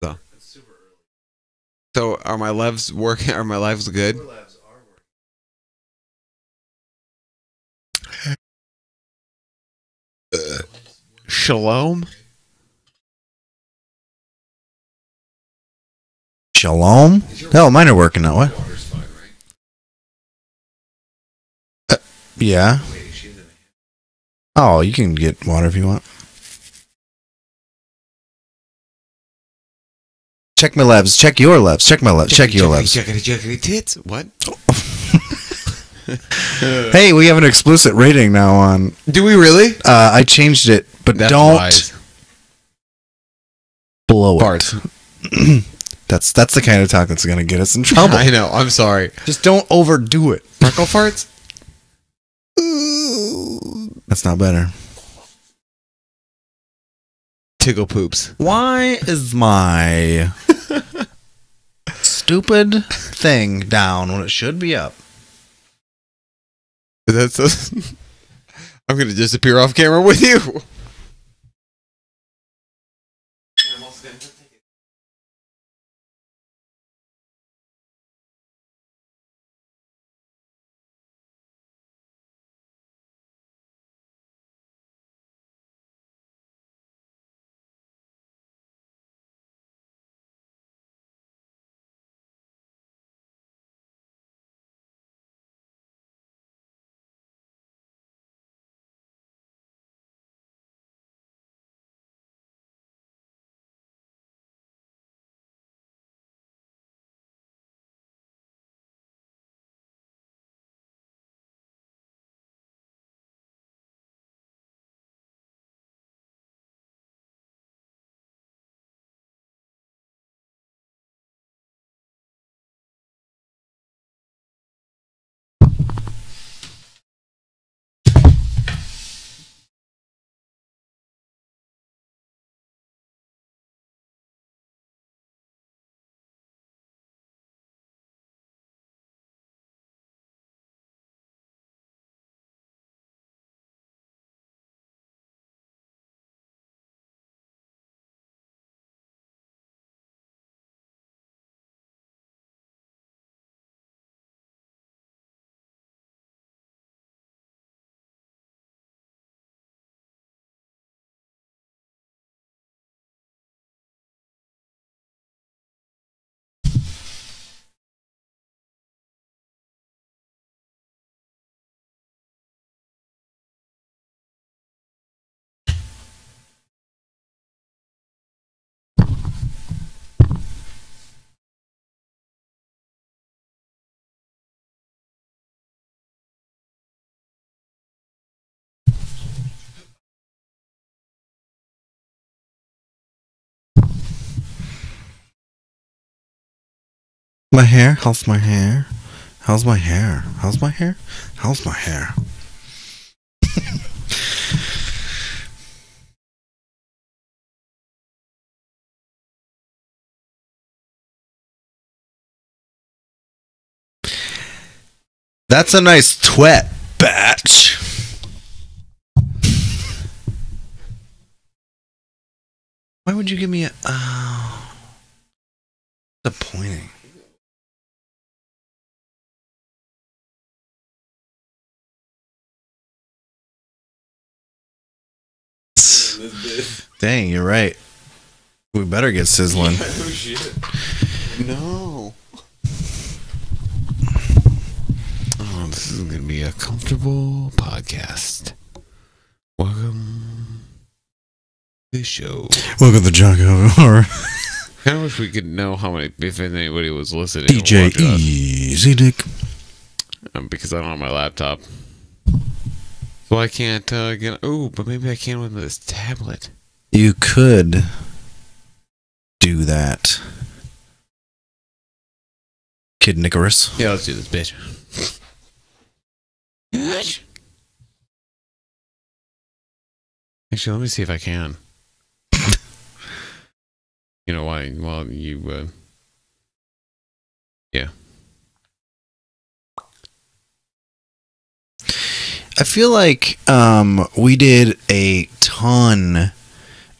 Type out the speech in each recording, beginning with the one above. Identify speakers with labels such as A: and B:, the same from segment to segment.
A: So, so are my levs working? Are my lives good? Shalom.
B: Shalom? Hell, mine are working that way. Yeah. Oh, you can get water if you want. Check my labs. Check your labs. Check my labs. Check your labs.
A: Checkity tits. What?
B: Hey, we have an explicit rating now on.
A: Do we really?
B: I changed it, but
A: That's
B: don't
A: wise.
B: blow
A: Parts.
B: it. That's the kind of talk that's gonna get us in trouble.
A: I know. I'm sorry.
B: Just don't overdo it.
A: Freckle farts.
B: That's not better.
A: Tickle poops.
B: Why is my stupid thing down when it should be up?
A: That's. I'm gonna disappear off camera with you.
B: My hair? How's my hair? How's my hair? How's my hair? How's my hair? That's a nice twat, batch. Why would you give me a... Oh. Disappointing. Dang, you're right. We better get sizzling.
A: Oh shit. No. Oh, this is gonna be a comfortable podcast. Welcome to the show.
B: Welcome to the Junk of Horror.
A: I kind of wish we could know how many, if anybody was listening.
B: DJ Easy Dick.
A: Because I don't have my laptop. So I can't get... Oh, but maybe I can with this tablet.
B: You could do that. Kid Nicorus.
A: Yeah, let's do this, bitch. Actually, let me see if I can. You know why? While you... yeah.
B: I feel like we did a ton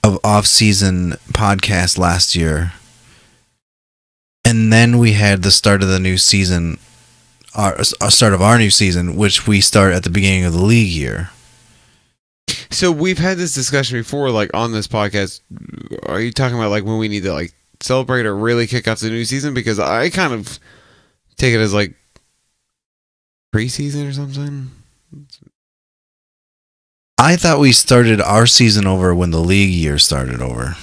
B: of off-season podcasts last year. And then we had the start of the new season, our start of our new season, which we start at the beginning of the league year.
A: So we've had this discussion before, like on this podcast. Are you talking about like when we need to like celebrate or really kick off the new season? Because I kind of take it as like preseason or something.
B: I thought we started our season over when the league year started over.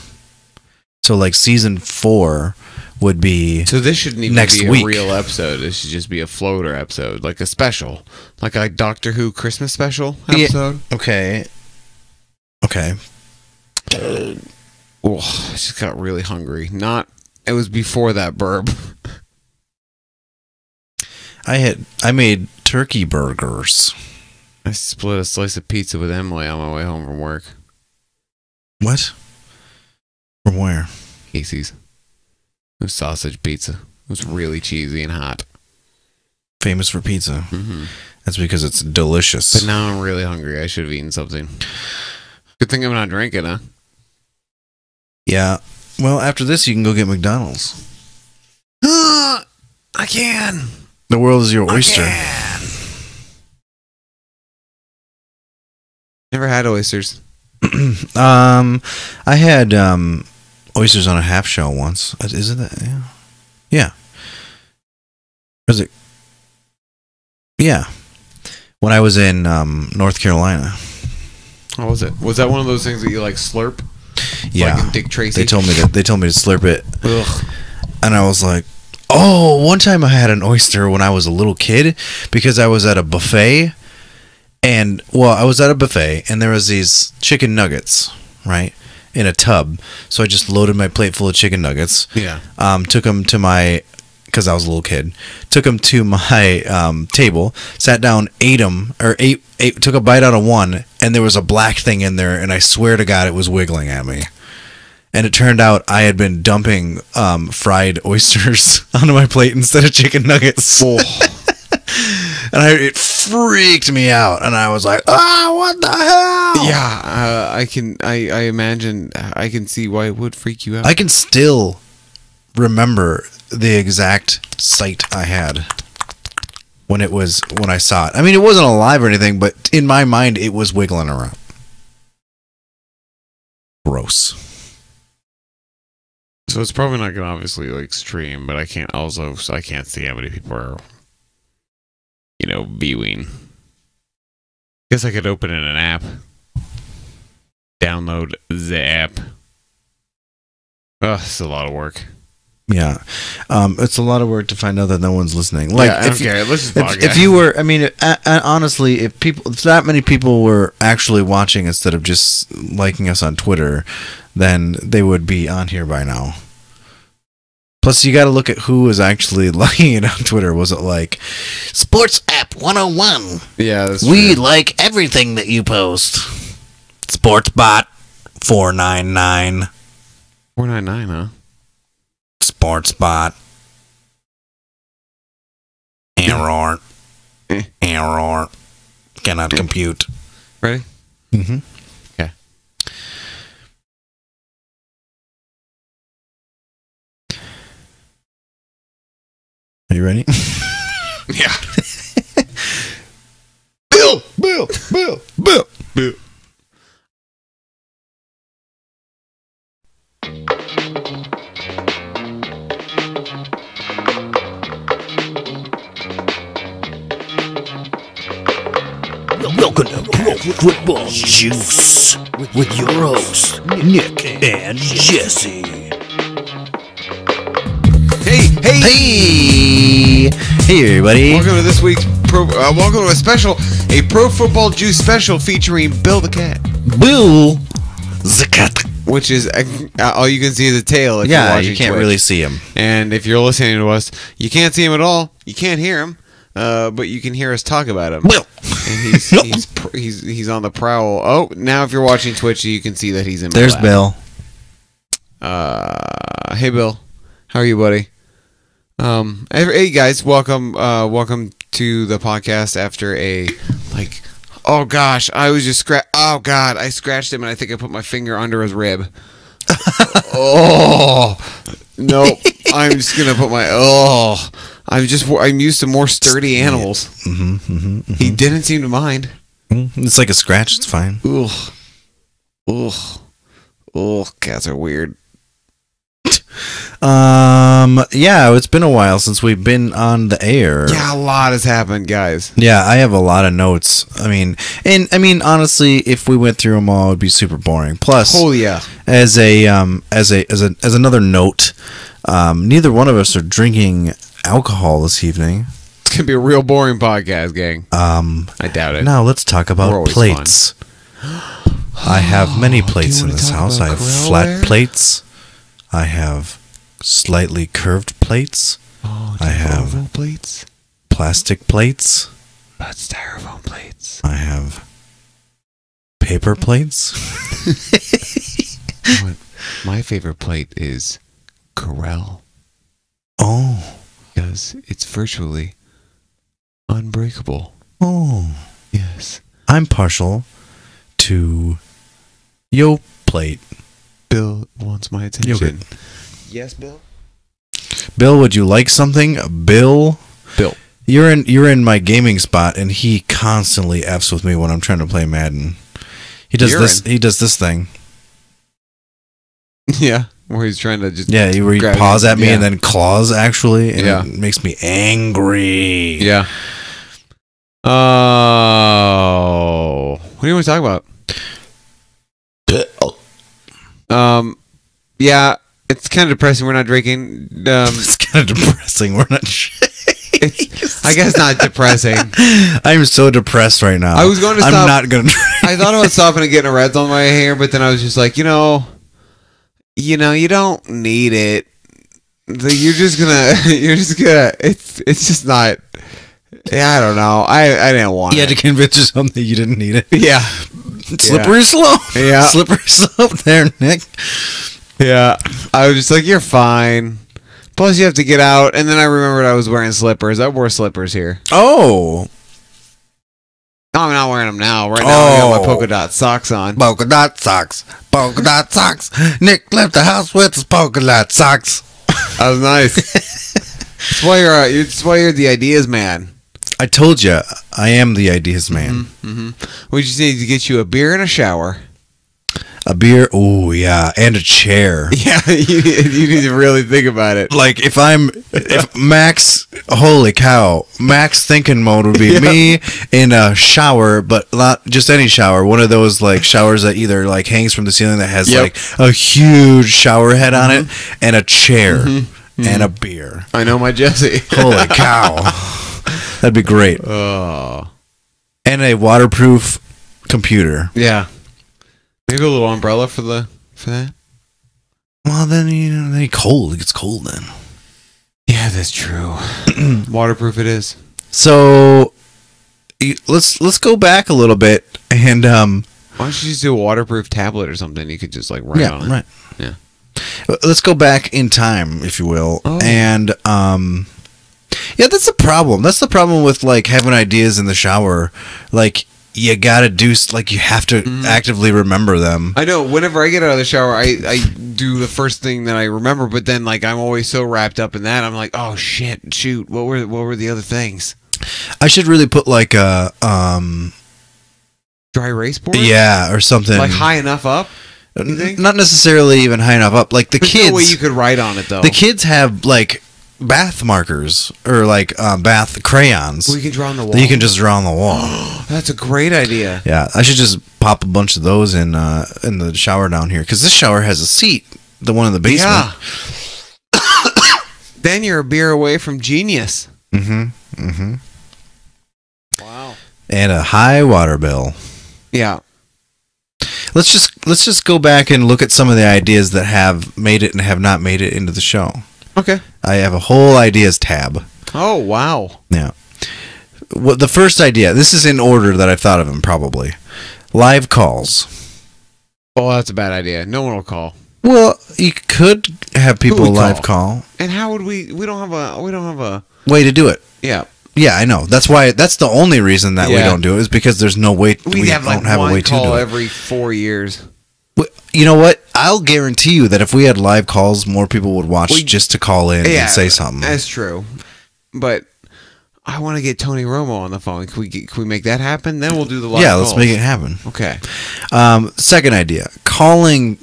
B: So like season 4 would be
A: so this shouldn't even
B: next
A: be a
B: week.
A: real episode. This should just be a floater episode, like a special, like a Doctor Who Christmas special episode.
B: Yeah. Okay.
A: Oh, I just got really hungry. It was before that burp.
B: I made turkey burgers.
A: I split a slice of pizza with Emily on my way home from work.
B: What? From where?
A: Casey's. It was sausage pizza. It was really cheesy and hot.
B: Famous for pizza.
A: Mm-hmm.
B: That's because it's delicious.
A: But now I'm really hungry. I should have eaten something. Good thing I'm not drinking, huh?
B: Yeah. Well, after this, you can go get McDonald's.
A: I can.
B: The world is your oyster.
A: Never had oysters.
B: I had oysters on a half shell once. Isn't that? Yeah. Yeah. Was it? Yeah. When I was in North Carolina.
A: How was it? Was that one of those things that you like slurp?
B: Yeah.
A: Like in Dick Tracy?
B: They told me to slurp it.
A: Ugh.
B: And I was like, oh, one time I had an oyster when I was a little kid because I was at a buffet. And, well, I was at a buffet, and there was these chicken nuggets, right, in a tub. So I just loaded my plate full of chicken nuggets.
A: Yeah.
B: Took them to my, because I was a little kid, took them to my table, sat down, ate them, took a bite out of one, and there was a black thing in there, and I swear to God it was wiggling at me. And it turned out I had been dumping fried oysters onto my plate instead of chicken nuggets.
A: Oh.
B: And it freaked me out, and I was like, what the hell?
A: Yeah, I imagine, I can see why it would freak you out.
B: I can still remember the exact sight I had when I saw it. I mean, it wasn't alive or anything, but in my mind, it was wiggling around. Gross.
A: So it's probably not going to obviously like stream, but I can't see how many people are, viewing. Guess I could open in an app. Download the app. Oh, it's a lot of work.
B: Yeah. It's a lot of work to find out that no one's listening. Like,
A: yeah, okay, let's just
B: if you were, I mean, honestly, if that many people were actually watching instead of just liking us on Twitter, then they would be on here by now. Plus, you got to look at who was actually liking it on Twitter. Was it like Sports App 101?
A: Yeah, that's
B: We
A: true.
B: like everything that you post. Sportsbot 499.
A: 499, huh?
B: Sportsbot. Error.
A: Eh.
B: Error. Cannot compute.
A: Ready?
B: Mm-hmm.
A: Okay.
B: Are you ready?
A: Yeah.
B: Bill.
C: Welcome to Pro Football Juice with your hosts, Nick and Jesse.
A: Hey,
B: Hey, everybody.
A: welcome to this week's welcome to a Pro Football Juice special featuring Bill the Cat,
B: Bill Zakat.
A: which is all you can see is the tail. If you're
B: Yeah,
A: watching
B: you can't
A: Twitch.
B: really see him.
A: And if you're listening to us, you can't see him at all. You can't hear him, but you can hear us talk about him.
B: Bill.
A: And he's on the prowl. Oh, now if you're watching Twitch, you can see that he's in. my
B: There's
A: lap.
B: Bill.
A: Hey Bill, how are you, buddy? Hey guys, welcome to the podcast after oh gosh, I scratched him and I think I put my finger under his rib. Oh nope, I'm just gonna put I'm used to more sturdy animals. He didn't seem to mind.
B: It's like a scratch. It's fine.
A: Ugh, cats are weird.
B: Yeah, it's been a while since we've been on the air.
A: Yeah, a lot has happened, guys.
B: Yeah, I have a lot of notes. I mean, honestly, if we went through them all, it'd be super boring. Plus,
A: Oh yeah.
B: as another note, neither one of us are drinking alcohol this evening.
A: It's gonna be a real boring podcast, gang. I doubt it.
B: Now let's talk
A: We're
B: about
A: always
B: plates. I have many plates in
A: wanna
B: this
A: talk
B: house.
A: about
B: I have
A: Corellware?
B: flat plates. I have slightly curved plates.
A: Oh,
B: I have
A: oval plates,
B: plastic plates.
A: not styrofoam plates.
B: I have paper plates.
A: My favorite plate is Corel
B: Oh,
A: because it's virtually unbreakable.
B: oh.
A: Yes.
B: I'm partial to Yo plate.
A: Bill wants my attention.
B: Yogurt.
A: Yes, Bill.
B: Bill, would you like something? Bill, you're in my gaming spot, and he constantly f's with me when I'm trying to play Madden. He does
A: Urine.
B: this. He does this thing.
A: Yeah, where he's trying to just
B: Yeah, where he
A: grab
B: paws
A: you.
B: at me
A: Yeah.
B: and then claws actually, and
A: Yeah.
B: it makes me angry.
A: Yeah. Oh, what do you want to talk about? Yeah, it's kind of depressing. We're not drinking.
B: It's kind of depressing. We're not.
A: I guess not depressing.
B: I'm so depressed right now.
A: I was going to
B: I'm
A: stop-
B: not gonna.
A: I thought about stopping and getting a Reds on my hair, but then I was just like, you don't need it. You're just gonna. It's just not. Yeah, I don't know. I didn't want
B: You
A: it.
B: had to convince yourself that you didn't need it.
A: Yeah.
B: Slippery slope.
A: Yeah.
B: Slippery slope there, Nick.
A: Yeah. I was just like, you're fine. Plus, you have to get out. And then I remembered I was wearing slippers. I wore slippers here.
B: Oh.
A: No, I'm not wearing them now. Right now, I got my
B: Oh.
A: polka dot socks on.
B: Polka dot socks. Polka dot socks. Nick left the house with his polka dot socks.
A: That was nice. That's why you're the ideas man.
B: I told you, I am the ideas man.
A: We just need to get you a beer and a shower.
B: A beer, oh yeah, and a chair.
A: Yeah, you need to really think about it.
B: Like if Max, holy cow, Max thinking mode would be me in a shower, but not just any shower. One of those like showers that either like hangs from the ceiling that has
A: Yep.
B: like a huge shower head on it, and a chair and a beer.
A: I know my Jesse.
B: Holy cow, that'd be great.
A: Oh,
B: And a waterproof computer.
A: yeah. Maybe a little umbrella for that.
B: Well, then then it gets cold then.
A: Yeah, that's true. Waterproof it is.
B: So let's go back a little bit and
A: Why don't you just do a waterproof tablet or something? You could just like write on it.
B: right.
A: Yeah.
B: Let's go back in time, if you will,
A: Oh.
B: and yeah, that's the problem. That's the problem with like having ideas in the shower. Like you gotta do like you have to actively remember them.
A: I know. Whenever I get out of the shower, I do the first thing that I remember, but then like I'm always so wrapped up in that, I'm like, oh shit, shoot, what were the other things?
B: I should really put like a
A: Dry erase board?
B: yeah, or something
A: Like high enough up? You think?
B: Not necessarily even high enough up. Like the
A: There's
B: kids,
A: no way you could write on it though.
B: the kids have like bath markers or like bath crayons
A: We can draw on the wall.
B: that you can just draw on the wall.
A: That's a great idea.
B: Yeah, I should just pop a bunch of those in the shower down here because this shower has a seat. The one in the basement.
A: Yeah. Then you're a beer away from genius.
B: Mm-hmm.
A: Wow.
B: And a high water bill.
A: Yeah.
B: Let's just go back and look at some of the ideas that have made it and have not made it into the show.
A: Okay.
B: I have a whole ideas tab.
A: Oh wow.
B: Yeah. What the first idea? This is in order that I've thought of them. Probably live calls.
A: Oh, that's a bad idea. No one will call.
B: Well, you could have people
A: would
B: live
A: call?
B: call.
A: And how would we don't have a
B: Way to do it.
A: yeah.
B: Yeah, I know. That's the only reason that we
A: Yeah.
B: don't do it is because there's no way
A: We have like
B: don't have a
A: one
B: way to
A: call
B: do it.
A: every 4 years.
B: You know what? I'll guarantee you that if we had live calls, more people would watch
A: We-
B: just to call in
A: Yeah,
B: and say something.
A: That's true. But I want to get Tony Romo on the phone. Can we make that happen? Then we'll do the live
B: Yeah, let's
A: calls.
B: make it happen.
A: Okay.
B: Second idea: calling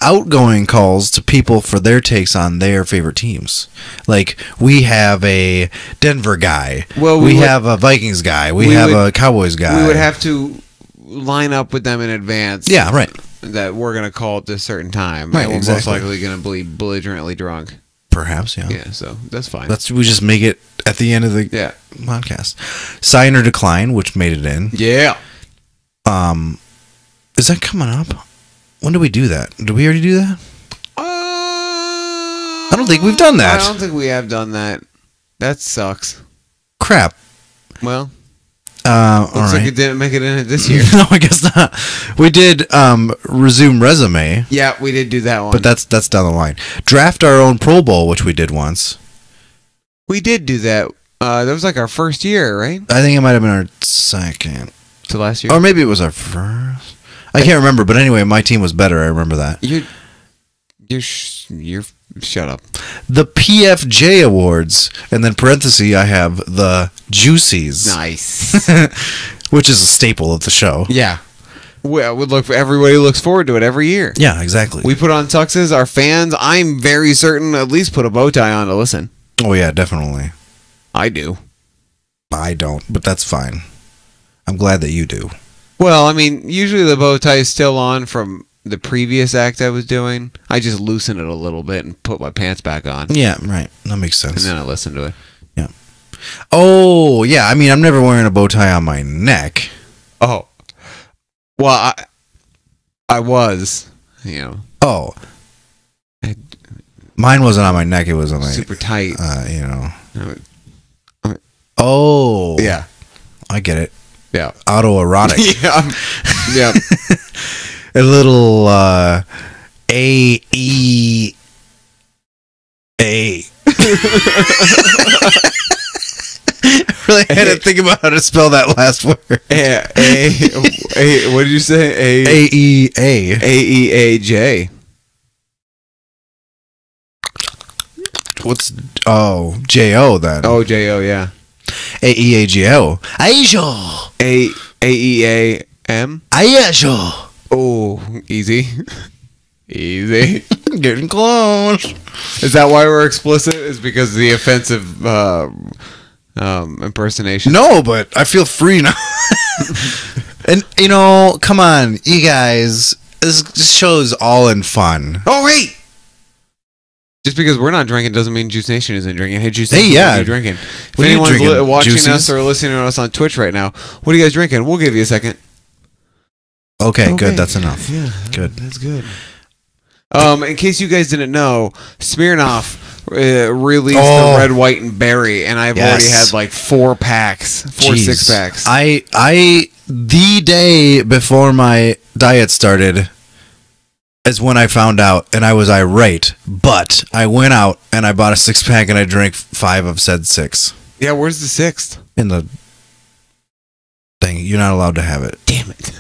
B: outgoing calls to people for their takes on their favorite teams. Like we have a Denver guy.
A: Well,
B: we
A: would-
B: have a Vikings guy. We
A: we
B: have
A: would-
B: a Cowboys guy.
A: We would have to line up with them in advance.
B: Yeah, right.
A: That we're gonna call at this certain time.
B: Right,
A: And we're
B: exactly.
A: most likely gonna be belligerently drunk.
B: Perhaps, yeah.
A: Yeah, so that's fine.
B: We just make it at the end of the
A: yeah.
B: podcast. Sign or decline, which made it in.
A: Yeah.
B: Is that coming up? When do we do that? Did we already do that?
A: I
B: don't think we've done that.
A: I don't think we have done that. That sucks.
B: Crap.
A: Well,
B: All
A: looks like
B: right.
A: it didn't make it in it this year.
B: No, I guess not. We did resume resume,
A: Yeah, we did do that one.
B: but that's down the line. Draft our own Pro Bowl, which we did once.
A: we did do that. That was like our first year, right?
B: I think it might have been our second,
A: To last year.
B: or maybe it was our first. I can't remember, but anyway, my team was better. I remember that.
A: You're shut up.
B: The PFJ Awards, and then parenthesis, I have the Juicies,
A: Nice.
B: which is a staple of the show.
A: Yeah. Well, would look for everybody looks forward to it every year.
B: Yeah, exactly.
A: We put on tuxes. Our fans, I'm very certain, at least put a bow tie on to listen.
B: Oh yeah, definitely.
A: I do.
B: I don't, but that's fine. I'm glad that you do.
A: Well, I mean, usually the bow tie is still on from the previous act I was doing. I just loosen it a little bit and put my pants back on,
B: Yeah, right. That makes
A: and
B: sense.
A: then I listen to it.
B: Yeah. Oh, yeah. I mean, I'm never wearing a bow tie on my neck.
A: Oh, well, I was,
B: Oh. Mine wasn't on my neck. It was on my,
A: super tight.
B: Oh.
A: Yeah,
B: I get it.
A: yeah,
B: Autoerotic.
A: yeah, yeah.
B: A little A-E-A. Really had to think about how to spell that last word.
A: What did you say?
B: A-E-A.
A: AEAJ.
B: What's J-O then?
A: Oh, J-O, yeah.
B: A-E-A-G-O. Aisho.
A: AEAM.
B: Aisho.
A: Oh, easy. Easy.
B: Getting close.
A: Is that why we're explicit? Is because of the offensive impersonation?
B: No, but I feel free now. And, come on, you guys. This show's all in fun.
A: Oh, wait! Just because we're not drinking doesn't mean Juice Nation isn't drinking. Hey, Juice
B: Hey,
A: Nation,
B: yeah.
A: what are you drinking? If
B: What are you
A: anyone's
B: drinking,
A: watching
B: Juices?
A: us or listening to us on Twitch right now, what are you guys drinking? We'll give you a second.
B: Okay, good. That's enough.
A: Yeah,
B: Good.
A: That's good. In case you guys didn't know, Smirnoff released
B: Oh.
A: the red, white, and berry, and I've
B: Yes.
A: already had like 4 packs, 4
B: Jeez.
A: 6-packs.
B: I the day before my diet started is when I found out, and I was irate. But I went out and I bought a 6-pack and I drank 5 of said 6
A: Yeah, where's the 6th?
B: in the thing. You're not allowed to have it.
A: Damn it.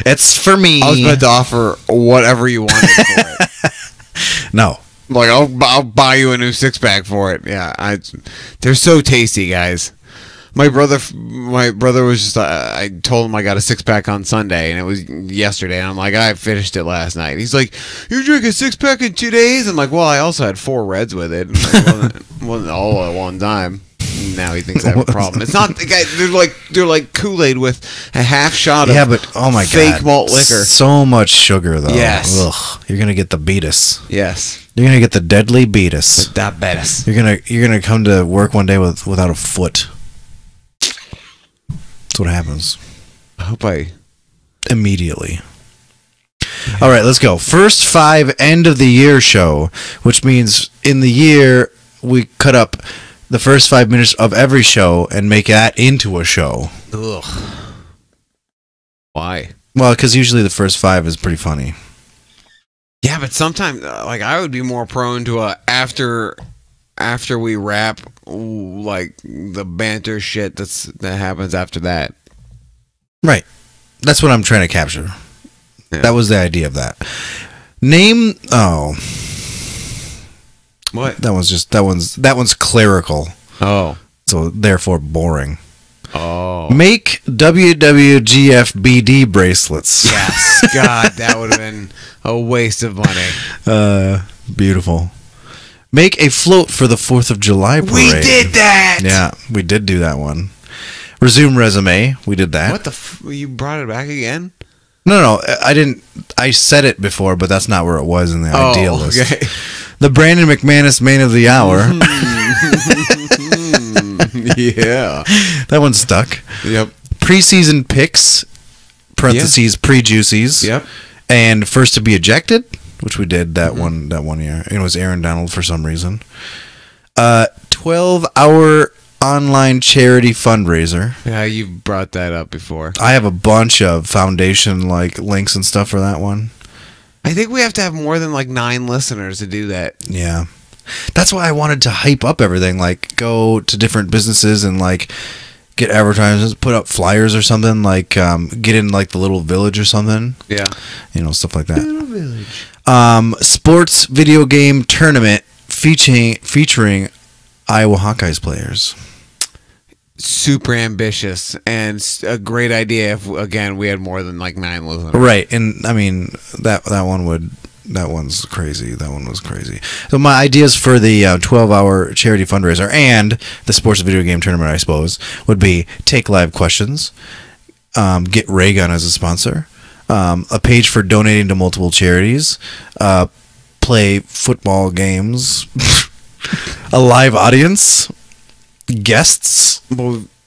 B: It's for me.
A: I was about to offer whatever you wanted for it.
B: No.
A: Like, I'll buy you a new 6-pack for it. Yeah, they're so tasty, guys. My brother was just. I told him I got a 6-pack on Sunday, and it was yesterday. And I'm like, I finished it last night. He's like, you drank a 6-pack in 2 days? I'm like, well, I also had 4 reds with it. And it wasn't all at one time. Now he thinks I have a problem. It's not. They're like Kool-Aid with a half shot of
B: But oh my god,
A: fake malt liquor.
B: So much sugar though.
A: Yes.
B: Ugh, you're gonna get the beatus.
A: Yes,
B: You're gonna get the deadly beatus.
A: diabetes.
B: You're gonna come to work one day without a foot. That's what happens
A: I hope I.
B: immediately. All right, let's go. First 5 end of the year show, which means in the year we cut up the first 5 minutes of every show and make that into a show.
A: Ugh. Why?
B: Well, because usually the first 5 is pretty funny.
A: Yeah, but sometimes, like, I would be more prone to a after we wrap, like the banter shit that happens after that.
B: Right. That's what I'm trying to capture.
A: Yeah.
B: That was the idea of that. Name. Oh,
A: What?
B: that one's clerical.
A: Oh.
B: So therefore boring.
A: Oh.
B: Make WWGFBD bracelets.
A: Yes. God, that would have been a waste of money.
B: Beautiful. Make a float for the 4th of July parade.
A: We did that.
B: Yeah, we did do that one. Resume resume. We did that.
A: What the? You brought it back again?
B: No, I didn't. I said it before, but that's not where it was in the ideal list.
A: Okay.
B: The Brandon McManus Man of the Hour.
A: Yeah.
B: That one stuck.
A: Yep.
B: Preseason picks, parentheses, pre-juices.
A: Yep.
B: And first to be ejected, which we did that one year. It was Aaron Donald for some reason. 12-hour online charity fundraiser.
A: Yeah, you brought that up before.
B: I have a bunch of foundation links and stuff for that one.
A: I think we have to have more than 9 listeners to do that.
B: Yeah. That's why I wanted to hype up everything, go to different businesses and get advertisements, put up flyers or something, get in the little village or something.
A: Yeah.
B: Stuff like that.
A: Little village.
B: Sports video game tournament featuring Iowa Hawkeyes players.
A: Super ambitious and a great idea if again we had more than 9 listeners.
B: Right, and I mean that one's crazy. That one was crazy. So my ideas for the 12-hour charity fundraiser and the sports video game tournament, I suppose, would be take live questions, get Raygun as a sponsor, a page for donating to multiple charities, play football games, a live audience, guests,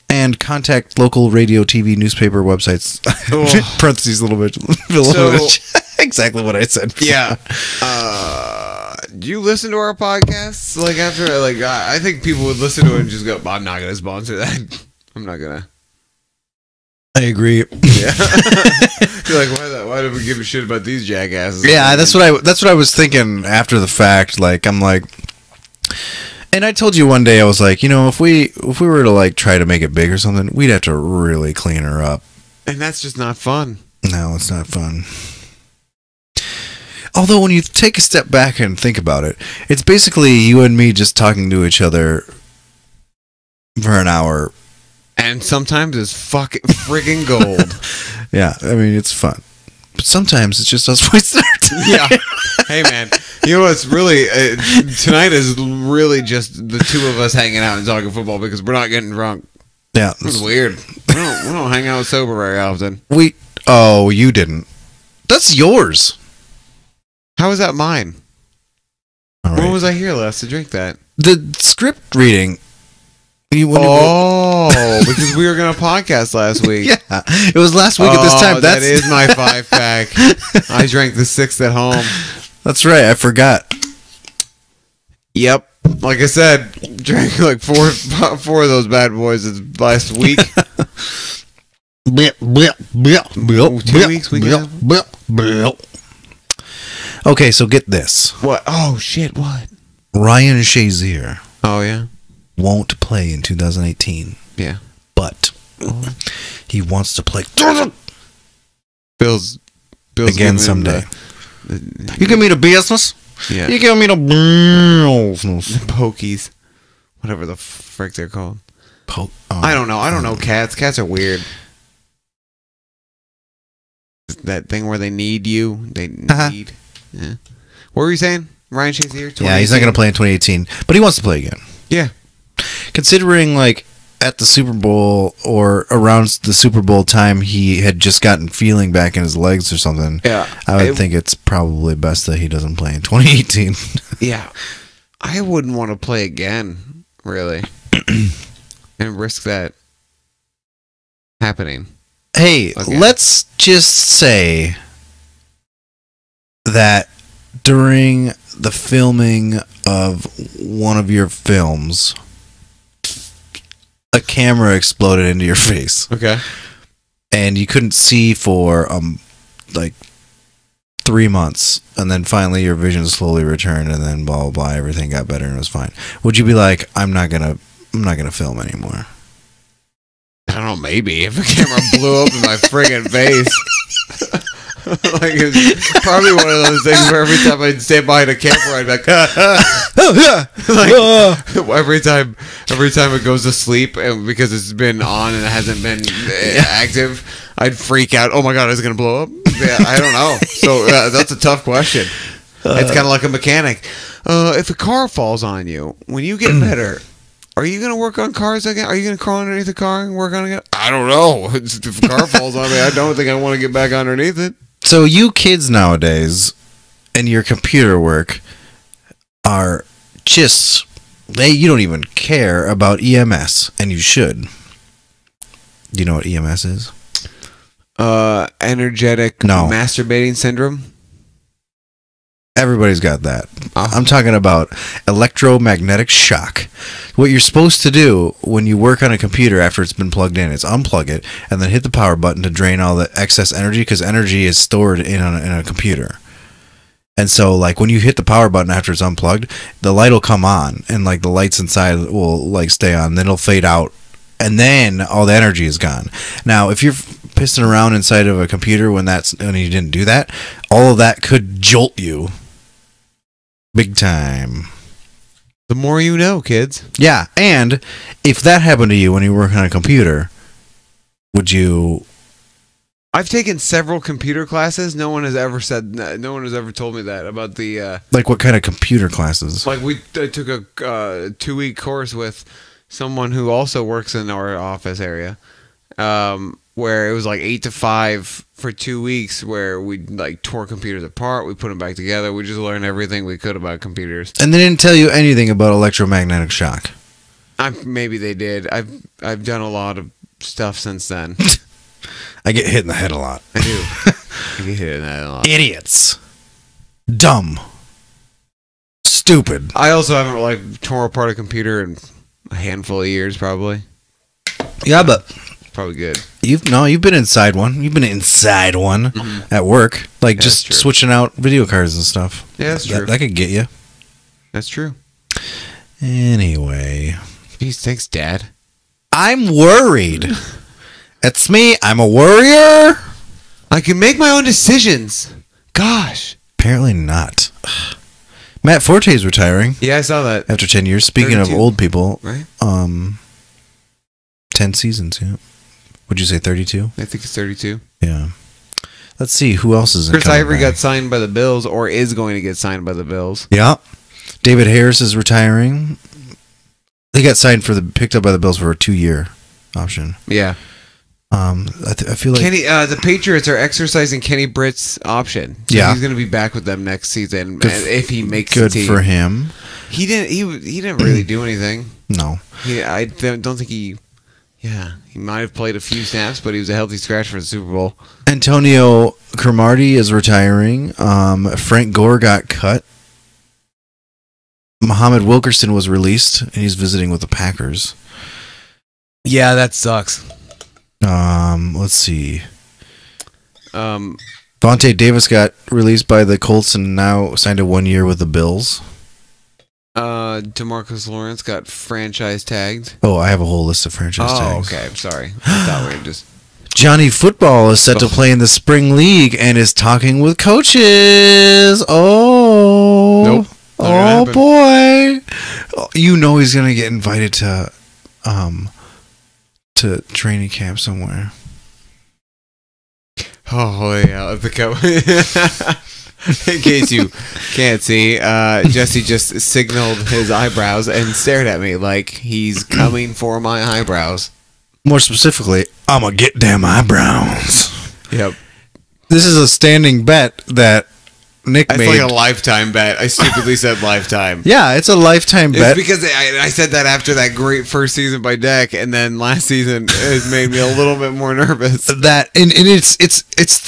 B: and contact local radio, TV, newspaper, websites.
A: Oh.
B: Parentheses, little bit. Exactly what I said.
A: Yeah. Do you listen to our podcasts? After I think people would listen to it and just go, I'm not gonna sponsor that. I'm not gonna.
B: I agree.
A: Yeah. You're why do we give a shit about these jackasses?
B: Yeah, that's what I was thinking after the fact. And I told you one day, I was like, if we were to try to make it big or something, we'd have to really clean her up.
A: And that's just not fun.
B: No, it's not fun. Although when you take a step back and think about it, it's basically you and me just talking to each other for an hour.
A: And sometimes it's fucking friggin' gold.
B: Yeah, I mean, it's fun. But sometimes it's just us wasting our time.
A: Yeah. Hey, man. You know what's really... tonight is really just the two of us hanging out and talking football because we're not getting drunk.
B: Yeah.
A: It's weird. We don't hang out sober very often.
B: Oh, you didn't. That's yours.
A: How is that mine?
B: All
A: When
B: right.
A: was I here last to drink that?
B: The script reading.
A: Because we were going to podcast last week.
B: Yeah, it was last week at this time.
A: That is my 5-pack. I drank the 6th at home.
B: That's right. I forgot.
A: Yep. Like I said, drank like four of those bad boys last week.
B: Blip, blip, blip, blip,
A: 2 weeks we got.
B: blip, blip. Okay, so get this.
A: What? Oh shit! What?
B: Ryan Shazier
A: Oh yeah.
B: won't play in 2018,
A: Yeah.
B: but he wants to play
A: Bill's
B: again
A: giving him
B: someday.
A: the-
B: You give me the business.
A: yeah.
B: You give me the business.
A: Pokies, whatever the frick they're called.
B: I
A: I don't know. I don't know cats. Cats are weird. That thing where they need you. They
B: Uh-huh.
A: need. Yeah. What were you saying? Ryan Shazier?
B: Yeah, he's not going to play in 2018, but he wants to play again.
A: Yeah.
B: Considering, like, at the Super Bowl or around the Super Bowl time, he had just gotten feeling back in his legs or something.
A: Yeah.
B: I would think it's probably best that he doesn't play in 2018.
A: Yeah. I wouldn't want to play again, really. And risk that happening.
B: Hey,
A: Okay.
B: let's just say that during the filming of one of your films, a camera exploded into your face
A: Okay.
B: and you couldn't see for like 3 months, and then finally your vision slowly returned, and then blah blah blah, everything got better and it was fine. Would you be like, I'm not gonna film anymore?
A: I don't know, maybe. If a camera blew up in my friggin' face. Like, it's probably one of those things where every time I'd stand behind a camera, I'd be like, like every time it goes to sleep, and because it's been on and it hasn't been active, I'd freak out. Oh my god, is it gonna blow up? Yeah, I don't know. So that's a tough question. It's kind of like a mechanic. If a car falls on you, when you get better, are you gonna work on cars again? Are you gonna crawl underneath the car and work on it again? I don't know. If a car falls on me, I don't think I want to get back underneath it.
B: So you kids nowadays and your computer work are just you don't even care about EMS, and you should. Do you know what EMS is?
A: Energetic
B: No.
A: masturbating syndrome.
B: Everybody's got that.
A: Uh-huh.
B: I'm talking about electromagnetic shock. What you're supposed to do when you work on a computer after it's been plugged in is unplug it and then hit the power button to drain all the excess energy, because energy is stored in a computer. And so, like, when you hit the power button after it's unplugged, the light will come on, and like the lights inside will like stay on. Then it'll fade out, and then all the energy is gone. Now, if you're pissing around inside of a computer when you didn't do that, all of that could jolt you big time.
A: The more you know, kids.
B: Yeah, and if that happened to you when you work on a computer, would you?
A: I've taken several computer classes. No one has ever told me that about the.
B: Like, what kind of computer classes?
A: Like I took a 2-week course with someone who also works in our office area, where it was like 8 to 5 for 2 weeks, where we like tore computers apart, we put them back together, we just learned everything we could about computers.
B: And they didn't tell you anything about electromagnetic shock.
A: Maybe they did. I've done a lot of stuff since then.
B: I get hit in the head a lot.
A: I do. I get hit in that a lot.
B: Idiots. Dumb. Stupid.
A: I also haven't like torn apart a computer in a handful of years, probably.
B: Yeah, but
A: Probably good.
B: you've been inside one. You've been inside one at work, like
A: Yeah,
B: just
A: that's true.
B: switching out video cards and stuff.
A: Yeah, that's true.
B: That could get you.
A: That's true.
B: Anyway,
A: Geez, thanks, Dad.
B: I'm worried. It's me. I'm a worrier.
A: I can make my own decisions. Gosh.
B: Apparently not. Matt Forte's retiring
A: Yeah, I saw that.
B: after 10 years. Speaking of
A: 32.
B: old people,
A: Right?
B: 10 seasons, yeah. Would you say 32?
A: I think it's 32.
B: Yeah. Let's see who else is in.
A: Chris Ivory got signed by the Bills, or is going to get signed by the Bills.
B: Yeah. David Harris is retiring. He got picked up by the Bills for a 2-year option.
A: Yeah.
B: I feel like
A: Kenny, the Patriots are exercising Kenny Britt's option. So
B: Yeah.
A: he's going to be back with them next season if he makes
B: good
A: the team.
B: for him.
A: He didn't really do anything.
B: No.
A: I don't think he. Yeah, he might have played a few snaps, but he was a healthy scratch for the Super Bowl.
B: Antonio Cromartie is retiring. Frank Gore got cut. Muhammad Wilkerson was released, and he's visiting with the Packers.
A: Yeah, that sucks.
B: Let's see.
A: Um,
B: Vontae Davis got released by the Colts and now signed a 1 year with the Bills.
A: DeMarcus Lawrence got franchise tagged.
B: Oh, I have a whole list of franchise
A: Oh,
B: tags.
A: okay. I'm sorry. I thought we were just.
B: Johnny Football is set to play in the spring league and is talking with coaches. Oh,
A: Nope.
B: Oh boy! You know he's gonna get invited to training camp somewhere.
A: Oh yeah, in case you can't see, Jesse just signaled his eyebrows and stared at me like he's coming for my eyebrows.
B: More specifically, I'm gonna get them eyebrows.
A: Yep.
B: This is a standing bet that Nick
A: It's
B: made.
A: like a lifetime bet. I stupidly said lifetime.
B: Yeah, it's a lifetime bet.
A: It's because I said that after that great first season by Dak, and then last season it made me a little bit more nervous.
B: That and it's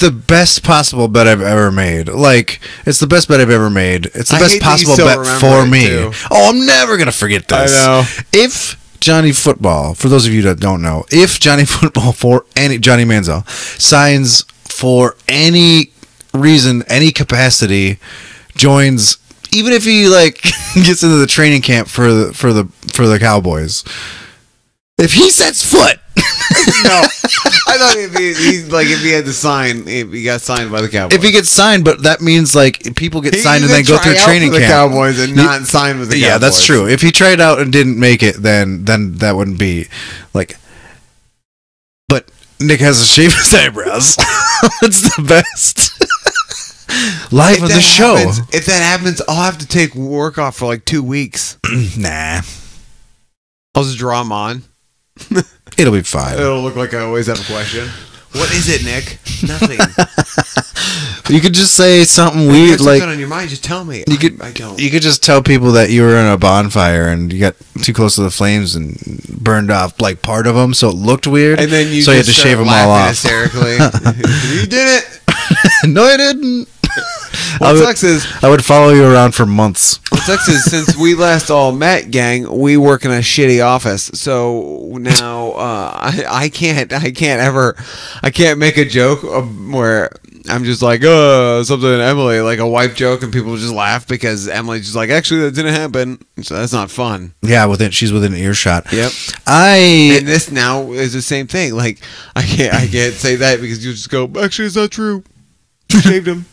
B: the best possible bet I've ever made. Like, it's the best bet I've ever made. It's the
A: I
B: best
A: hate that you
B: possible
A: still
B: bet
A: remember
B: for
A: it,
B: me.
A: too.
B: Oh, I'm never gonna forget this.
A: I know.
B: If Johnny Football, for those of you that don't know, if Johnny Football Johnny Manziel signs for any reason, any capacity, joins, even if he like gets into the training camp for the Cowboys, if he sets foot.
A: No, I thought if he had to sign, if he got signed by the Cowboys.
B: If he gets signed, but that means like people get signed and then go through training
A: for the
B: camp.
A: Cowboys and not sign with the Cowboys.
B: Yeah, that's true. If he tried out and didn't make it, then that wouldn't be like. But Nick has to shave his eyebrows. It's the best. Live on the show.
A: If that happens, I'll have to take work off for like 2 weeks.
B: Nah,
A: I'll just draw them on.
B: it'll be fine.
A: It'll look like I always have a question. What is it, Nick? Nothing.
B: You could just say something
A: If you
B: weird,
A: have
B: like
A: something on your mind, just tell me.
B: you could.
A: I don't.
B: You could just tell people that you were in a bonfire and you got too close to the flames and burned off like part of them, so it looked weird.
A: And then you
B: so you had
A: just
B: to
A: start
B: shave them all
A: laughing
B: off.
A: hysterically. You did it.
B: No, I didn't.
A: What sucks is
B: I would follow you around for months.
A: What sucks is since we last all met, gang, we work in a shitty office. So now I can't make a joke where I'm just like, something to Emily, like a wife joke, and people just laugh because Emily's just like, actually, that didn't happen. So that's not fun.
B: Yeah, she's within earshot.
A: Yep.
B: I
A: And this now is the same thing. Like I can't say that because you just go, actually, it's not true. You shaved him.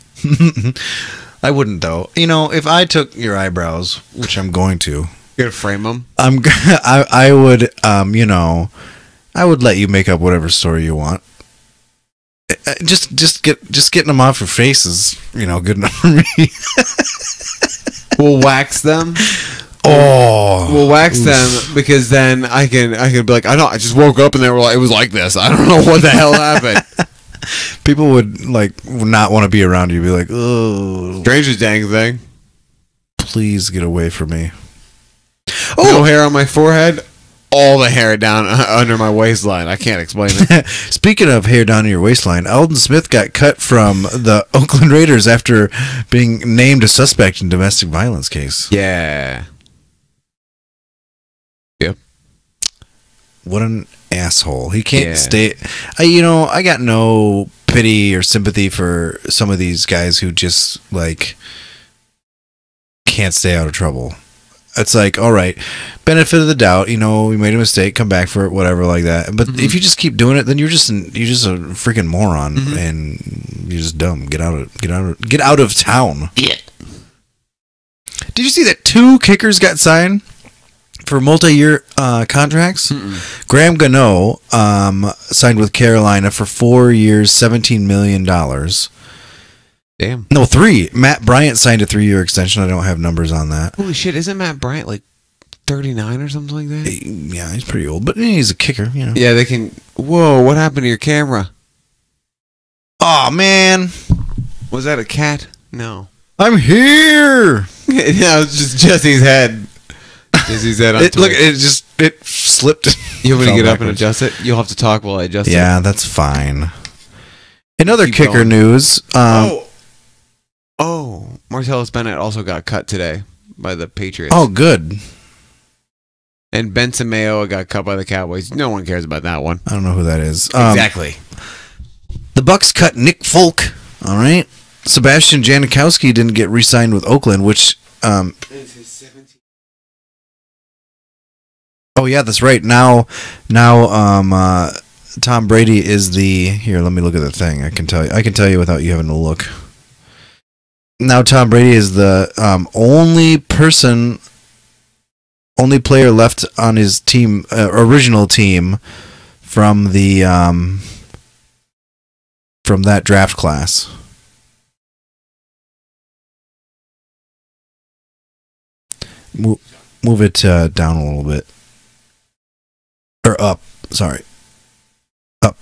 B: I wouldn't though. You know, if I took your eyebrows, which I'm going to,
A: You're gonna frame them.
B: I would I would let you make up whatever story you want. Just getting them off your face is, good enough for me.
A: We'll wax them.
B: Oh,
A: We'll wax them because then I can be like, I just woke up and it was like this. I don't know what the hell happened.
B: people would not want to be around you. Be like, oh,
A: Strangest dang thing.
B: please get away from me.
A: No hair on my forehead. All the hair down under my waistline. I can't explain it.
B: Speaking of hair down to your waistline, Alden Smith got cut from the Oakland Raiders after being named a suspect in domestic violence case.
A: Yeah. Yep.
B: What an asshole. He can't
A: Yeah.
B: stay. I got no pity or sympathy for some of these guys who just can't stay out of trouble. It's like, all right, benefit of the doubt, we made a mistake, come back for it, whatever, like that. But if you just keep doing it, then you're just a freaking moron and you're just dumb. Get out of town.
C: Yeah.
B: Did you see that 2 kickers got signed for multi-year contracts? Graham Gano signed with Carolina for 4 years, $17 million.
A: Damn.
B: No, 3. Matt Bryant signed a 3-year extension. I don't have numbers on that.
A: Holy shit! Isn't Matt Bryant like 39 or something like that?
B: Yeah, he's pretty old, but he's a kicker,
A: Yeah, they can. Whoa! What happened to your camera?
B: Oh man,
A: Was that a cat? No.
B: I'm here.
A: Yeah, it was just Jesse's head. Jesse's head on
B: Look,
A: Twitch.
B: it slipped.
A: You want me to
B: Fell
A: get up and
B: backwards.
A: adjust it? You'll have to talk while I adjust it.
B: Yeah, that's fine. In other
A: Keep
B: kicker
A: going.
B: news,
A: Oh, Martellus Bennett also got cut today by the Patriots.
B: Oh, good.
A: And Benson Mayo got cut by the Cowboys. No one cares about that one.
B: I don't know who that is.
A: Exactly.
B: The Bucks cut Nick Folk. All right. Sebastian Janikowski didn't get re-signed with Oakland, which. Oh yeah, that's right. Now, Tom Brady is the. Here, let me look at the thing. I can tell you without you having to look. Now Tom Brady is the only player left on his team, original team, from that draft class. Move it down a little bit, or up. Sorry, up.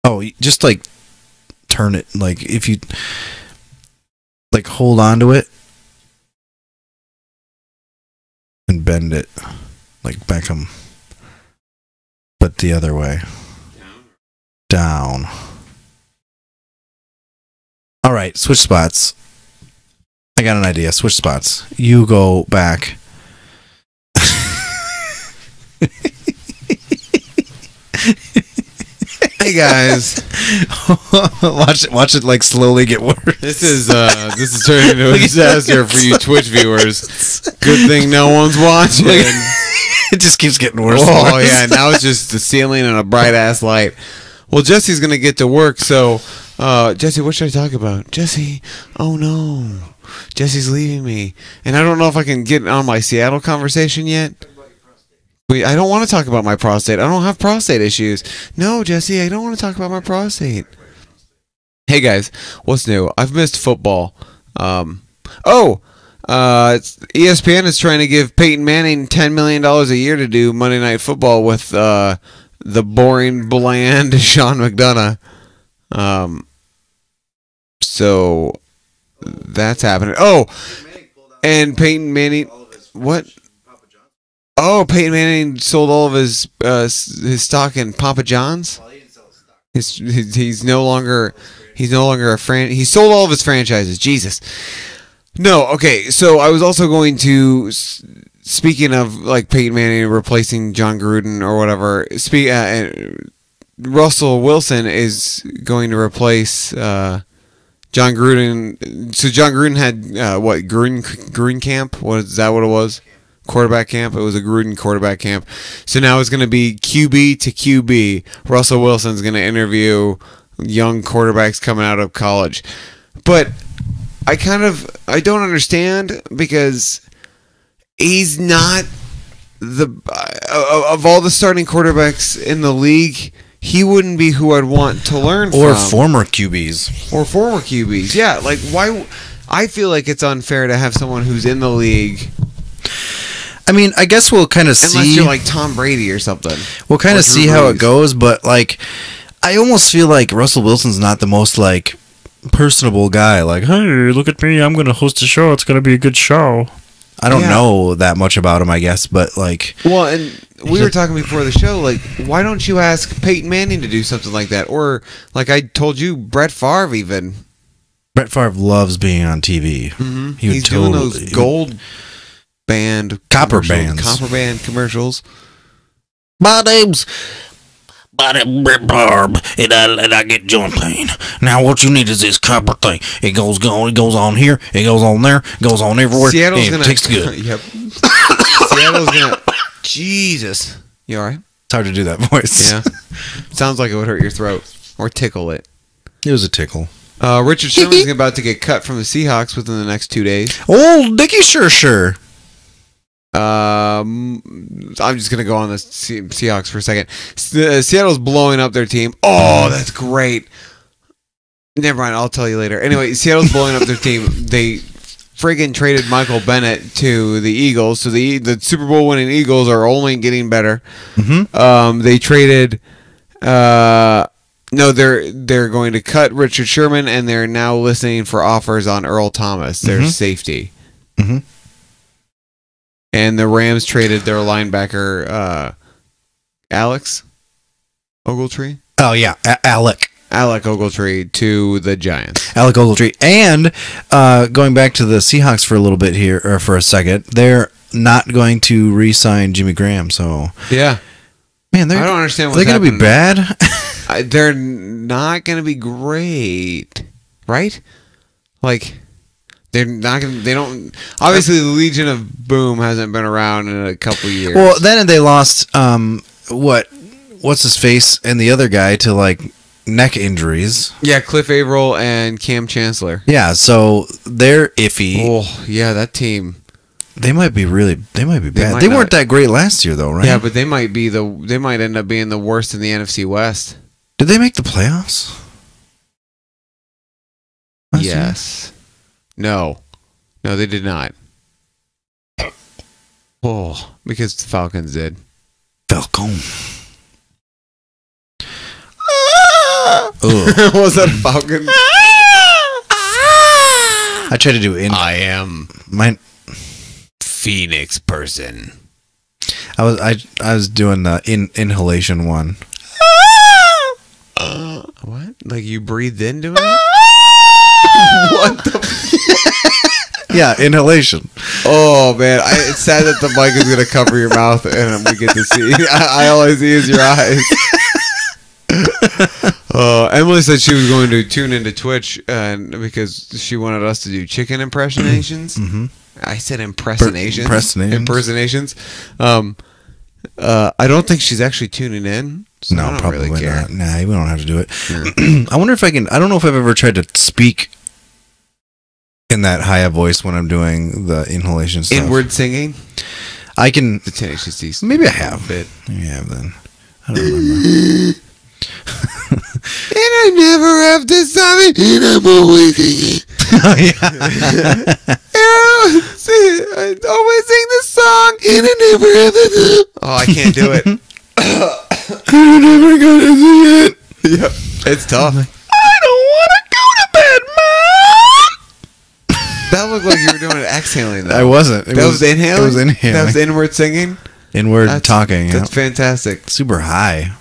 B: Oh, just like turn it. Like if you like hold on to it and bend it like Beckham, but the other way. Down. All right, switch spots. I got an idea. Switch spots. You go back.
A: Hey guys,
B: watch it like slowly get worse.
A: this is turning into a disaster for you Twitch viewers. Good thing no one's watching.
B: It just keeps getting worse.
A: Oh yeah, now it's just the ceiling and a bright ass light. Well, Jesse's gonna get to work, so Jesse, what should I talk about? Jesse, oh no, Jesse's leaving me, and I don't know if I can get on my Seattle conversation yet. Wait, I don't want to talk about my prostate. I don't have prostate issues. No, Jesse, I don't want to talk about my prostate. Hey guys, what's new? I've missed football. ESPN is trying to give Peyton Manning $10 million a year to do Monday Night Football with the boring, bland Sean McDonough. So that's happening. Oh, and Peyton Manning. What? Oh, Peyton Manning sold all of his stock in Papa John's. He's no longer a he sold all of his franchises. Jesus. No, okay. So I was also going to, speaking of like Peyton Manning replacing John Gruden or whatever. Russell Wilson is going to replace John Gruden. So John Gruden had Gruden camp? Is that what it was? Quarterback camp. It was a Gruden quarterback camp. So now it's going to be QB to QB. Russell Wilson's going to interview young quarterbacks coming out of college. But I don't understand, because he's not of all the starting quarterbacks in the league, he wouldn't be who I'd want to learn from.
B: Or former QBs.
A: Or former QBs. Yeah, like why? I feel like it's unfair to have someone who's in the league.
B: I mean, I guess we'll kind of see.
A: Unless you're like Tom Brady or something.
B: We'll kind of see how it goes, but like, I almost feel like Russell Wilson's not the most like personable guy. Like, hey, look at me, I'm going to host a show. It's going to be a good show. I don't know that much about him, I guess, but like.
A: Well, and we were talking before the show, like, why don't you ask Peyton Manning to do something like that? Or, like I told you, Brett Favre even.
B: Brett Favre loves being on TV.
A: Mm-hmm. He's doing those gold band
B: copper band
A: commercials.
C: My name's Brett Barb, and I get joint pain. Now what you need is this copper thing. It goes on here, it goes on there, it goes on everywhere.
A: Seattle's
C: and it tastes good.
A: Yep. Seattle's gonna. Jesus, you all right?
B: It's hard to do that voice.
A: Yeah, sounds like it would hurt your throat or tickle it.
B: It was a tickle.
A: Richard Sherman's about to get cut from the Seahawks within the next 2 days.
B: Oh, Dickie sure.
A: I'm just gonna go on the Seahawks for a second. Seattle's blowing up their team. Oh, that's great. Never mind, I'll tell you later. Anyway, Seattle's blowing up their team. They friggin' traded Michael Bennett to the Eagles, so the Super Bowl winning Eagles are only getting better.
B: Mm-hmm.
A: They traded. No, they're going to cut Richard Sherman, and they're now listening for offers on Earl Thomas, their safety.
B: Mm-hmm.
A: And the Rams traded their linebacker, Alex Ogletree.
B: Oh yeah, Alec
A: Alec Ogletree to the Giants.
B: Alec Ogletree. And going back to the Seahawks for a little bit here, or for a second, they're not going to re-sign Jimmy Graham. So
A: Yeah.
B: man,
A: I don't understand what's
B: they're going to be bad.
A: They're not going to be great, right? Like, they're not going to, they don't, obviously the Legion of Boom hasn't been around in a couple years.
B: Well, then they lost, what's his face and the other guy to like neck injuries.
A: Yeah, Cliff Averill and Cam Chancellor.
B: Yeah, so they're iffy.
A: Oh, yeah, that team.
B: They might be bad.
A: might
B: They
A: not-
B: weren't that great last year though, right?
A: Yeah, but they might end up being the worst in the NFC West.
B: Did they make the playoffs? Last year?
A: Yes. No, they did not. Oh, because the Falcons did.
B: Falcon.
A: Was that a Falcon?
B: I tried to do
A: I am
B: mine.
A: Phoenix person.
B: I was doing the inhalation one.
A: What? Like you breathed into it? What the?
B: Yeah, inhalation.
A: Oh man, it's sad that the mic is gonna cover your mouth and we get to see. I all I see is your eyes. Emily said she was going to tune into Twitch because she wanted us to do chicken impersonations.
B: Mm-hmm.
A: I said impersonations. Impersonations. I don't think she's actually tuning in. So I
B: No,
A: don't
B: probably
A: really care.
B: not. Nah, we don't have to do it. I wonder if I can. I don't know if I've ever tried to speak in that high voice when I'm doing the inhalation stuff.
A: Inward singing.
B: I can.
A: The Tenacious D.
B: Maybe I have.
A: Bit.
B: Maybe I have then. I don't remember.
A: And I never have to stop it, and I'm always singing.
B: Oh, yeah.
A: I always sing this song, and I never have to. Oh, I can't do it.
B: I never got to see it.
A: Yep, it's tough.
B: I don't want to go to bed, Mom.
A: That looked like you were doing it exhaling, though.
B: I wasn't.
A: That was inhaling?
B: It was inhaling.
A: That was inward singing?
B: Inward talking.
A: That's
B: Yeah.
A: fantastic.
B: Super high.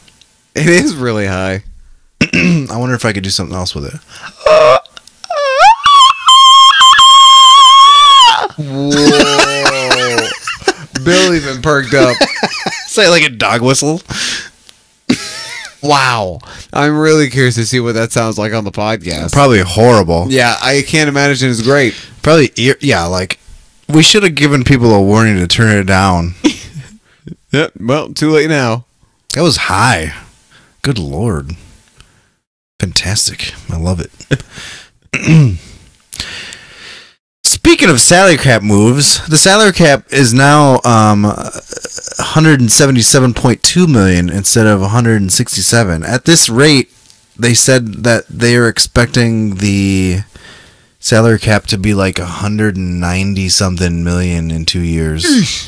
A: It is really high.
B: I wonder if I could do something else with it.
A: Whoa. Bill even perked up.
B: Say like a dog whistle.
A: Wow. I'm really curious to see what that sounds like on the podcast.
B: Probably horrible.
A: Yeah, I can't imagine it's great.
B: Probably, yeah, like, we should have given people a warning to turn it down.
A: Yep. Well, too late now.
B: That was high. Good Lord. Fantastic. I love it. Speaking of salary cap moves, the salary cap is now $177.2 million instead of $167. At this rate, they said that they are expecting the salary cap to be like $190 something million in 2 years.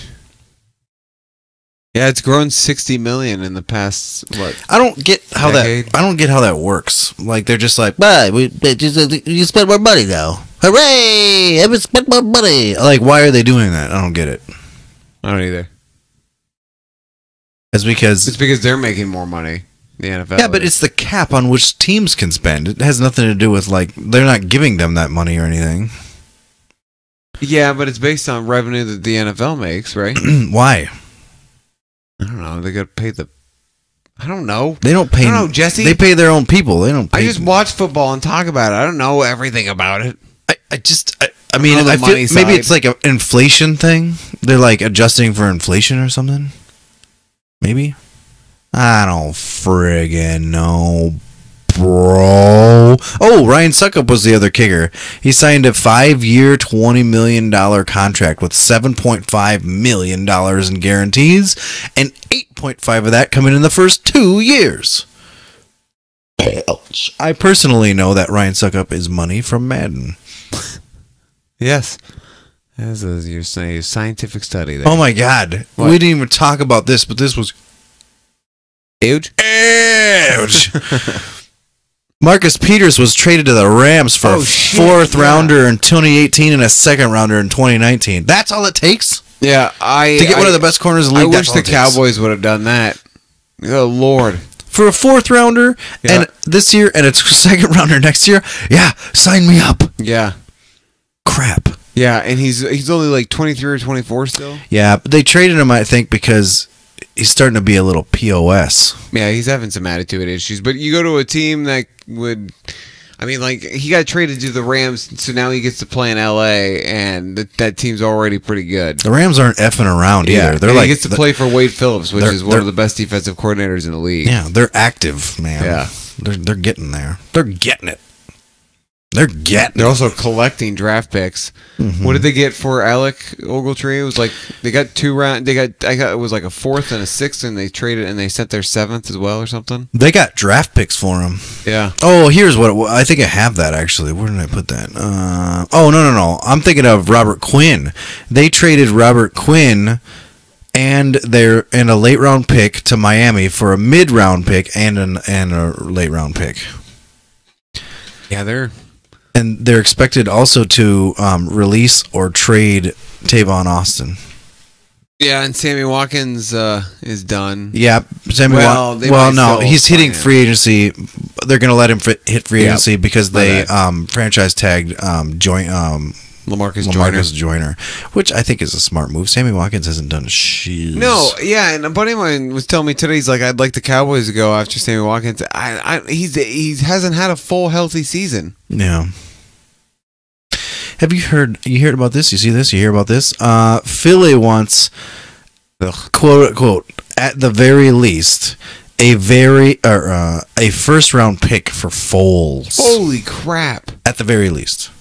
A: Yeah, it's grown 60 million in the past
B: I don't get how
A: decade?
B: that works. Like they're just like, "But you spent more money now. Hooray! I spent more money." Like, why are they doing that? I don't get it.
A: I don't either.
B: It's because
A: they're making more money. The NFL.
B: yeah, but it's the cap on which teams can spend. It has nothing to do with like they're not giving them that money or anything.
A: Yeah, but it's based on revenue that the NFL makes, right?
B: Why?
A: I don't know. They got to pay the. I don't know.
B: They don't pay.
A: I don't know, Jesse.
B: They pay their own people. They don't. Pay
A: I just watch football and talk about it. I don't know everything about it.
B: I mean,
A: know the
B: I feel
A: money
B: maybe
A: side.
B: it's like an inflation thing. They're like adjusting for inflation or something. Maybe. I don't friggin' know, bro. Oh, Ryan Suckup was the other kicker. He signed a 5-year, $20 million contract with $7.5 million in guarantees, and $8.5 of that coming in the first 2 years. I personally know that Ryan Suckup is money from Madden.
A: Yes. As you're saying, a scientific study there.
B: Oh my God.
A: What?
B: We didn't even talk about this, but this was
A: Huge.
B: huge. Marcus Peters was traded to the Rams for
A: Oh,
B: a
A: shit,
B: fourth
A: yeah.
B: rounder in 2018 and a second rounder in 2019. That's all it takes
A: Yeah,
B: to get one of the best corners in the
A: I
B: league.
A: wish
B: That's all
A: the
B: it takes.
A: Cowboys would have done that. Oh Lord.
B: for a 4th rounder
A: Yeah.
B: and this year and a 2nd rounder next year. Yeah, sign me up.
A: Yeah.
B: Crap.
A: Yeah, and he's only like 23 or 24 still.
B: Yeah, but they traded him, I think, because he's starting to be a little POS.
A: Yeah, he's having some attitude issues. But you go to a team that would, I mean, like he got traded to the Rams, so now he gets to play in LA, and that team's already pretty good.
B: The Rams aren't effing around either. They're
A: and
B: like
A: he gets to play for Wade Phillips, which
B: they're-
A: is one of the best defensive coordinators in the league.
B: Yeah, they're active, man.
A: Yeah.
B: They're getting there. They're getting it. They're getting
A: They're also collecting draft picks.
B: Mhm.
A: What did they get for Alec Ogletree? It was like they got 2 round. It was like a 4th and a 6th, and they traded and they sent their 7th as well or something.
B: They got draft picks for him.
A: Yeah.
B: Oh, here's what I think I have that actually. Where did I put that? Oh, no. I'm thinking of Robert Quinn. They traded Robert Quinn and a late round pick to Miami for a mid round pick and a late round pick.
A: Yeah,
B: And they're expected also to release or trade Tavon Austin.
A: Yeah, and Sammy Watkins is done.
B: Yeah, Sammy.
A: Well, they might
B: No,
A: still
B: he's hitting
A: sign him.
B: free agency. They're going to let him hit free
A: Yeah,
B: agency because
A: my
B: they
A: bad.
B: franchise tagged
A: LaMarcus Joyner.
B: Lamarcus Joyner, which I think is a smart move. Sammy Watkins hasn't done shit.
A: No, yeah, and a buddy of mine was telling me today. He's like, I'd like the Cowboys to go after Sammy Watkins. He hasn't had a full healthy season.
B: Yeah. Have you heard? You heard about this? You see this? You hear about this? Philly wants, quote unquote, at the very least, a first round pick for Foles.
A: Holy crap!
B: At the very least.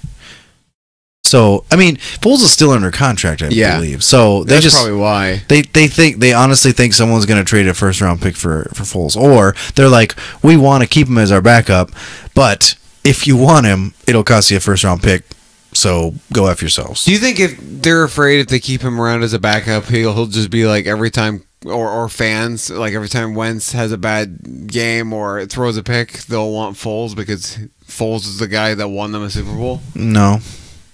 B: So I mean, Foles is still under contract, I believe. So they
A: That's probably why.
B: they honestly think someone's going to trade a first round pick for Foles, or they're like, we want to keep him as our backup, but if you want him, it'll cost you a first round pick. So go F yourselves.
A: Do you think if they're afraid if they keep him around as a backup, he'll just be like every time, or fans, like every time Wentz has a bad game or throws a pick, they'll want Foles because Foles is the guy that won them a Super Bowl?
B: No.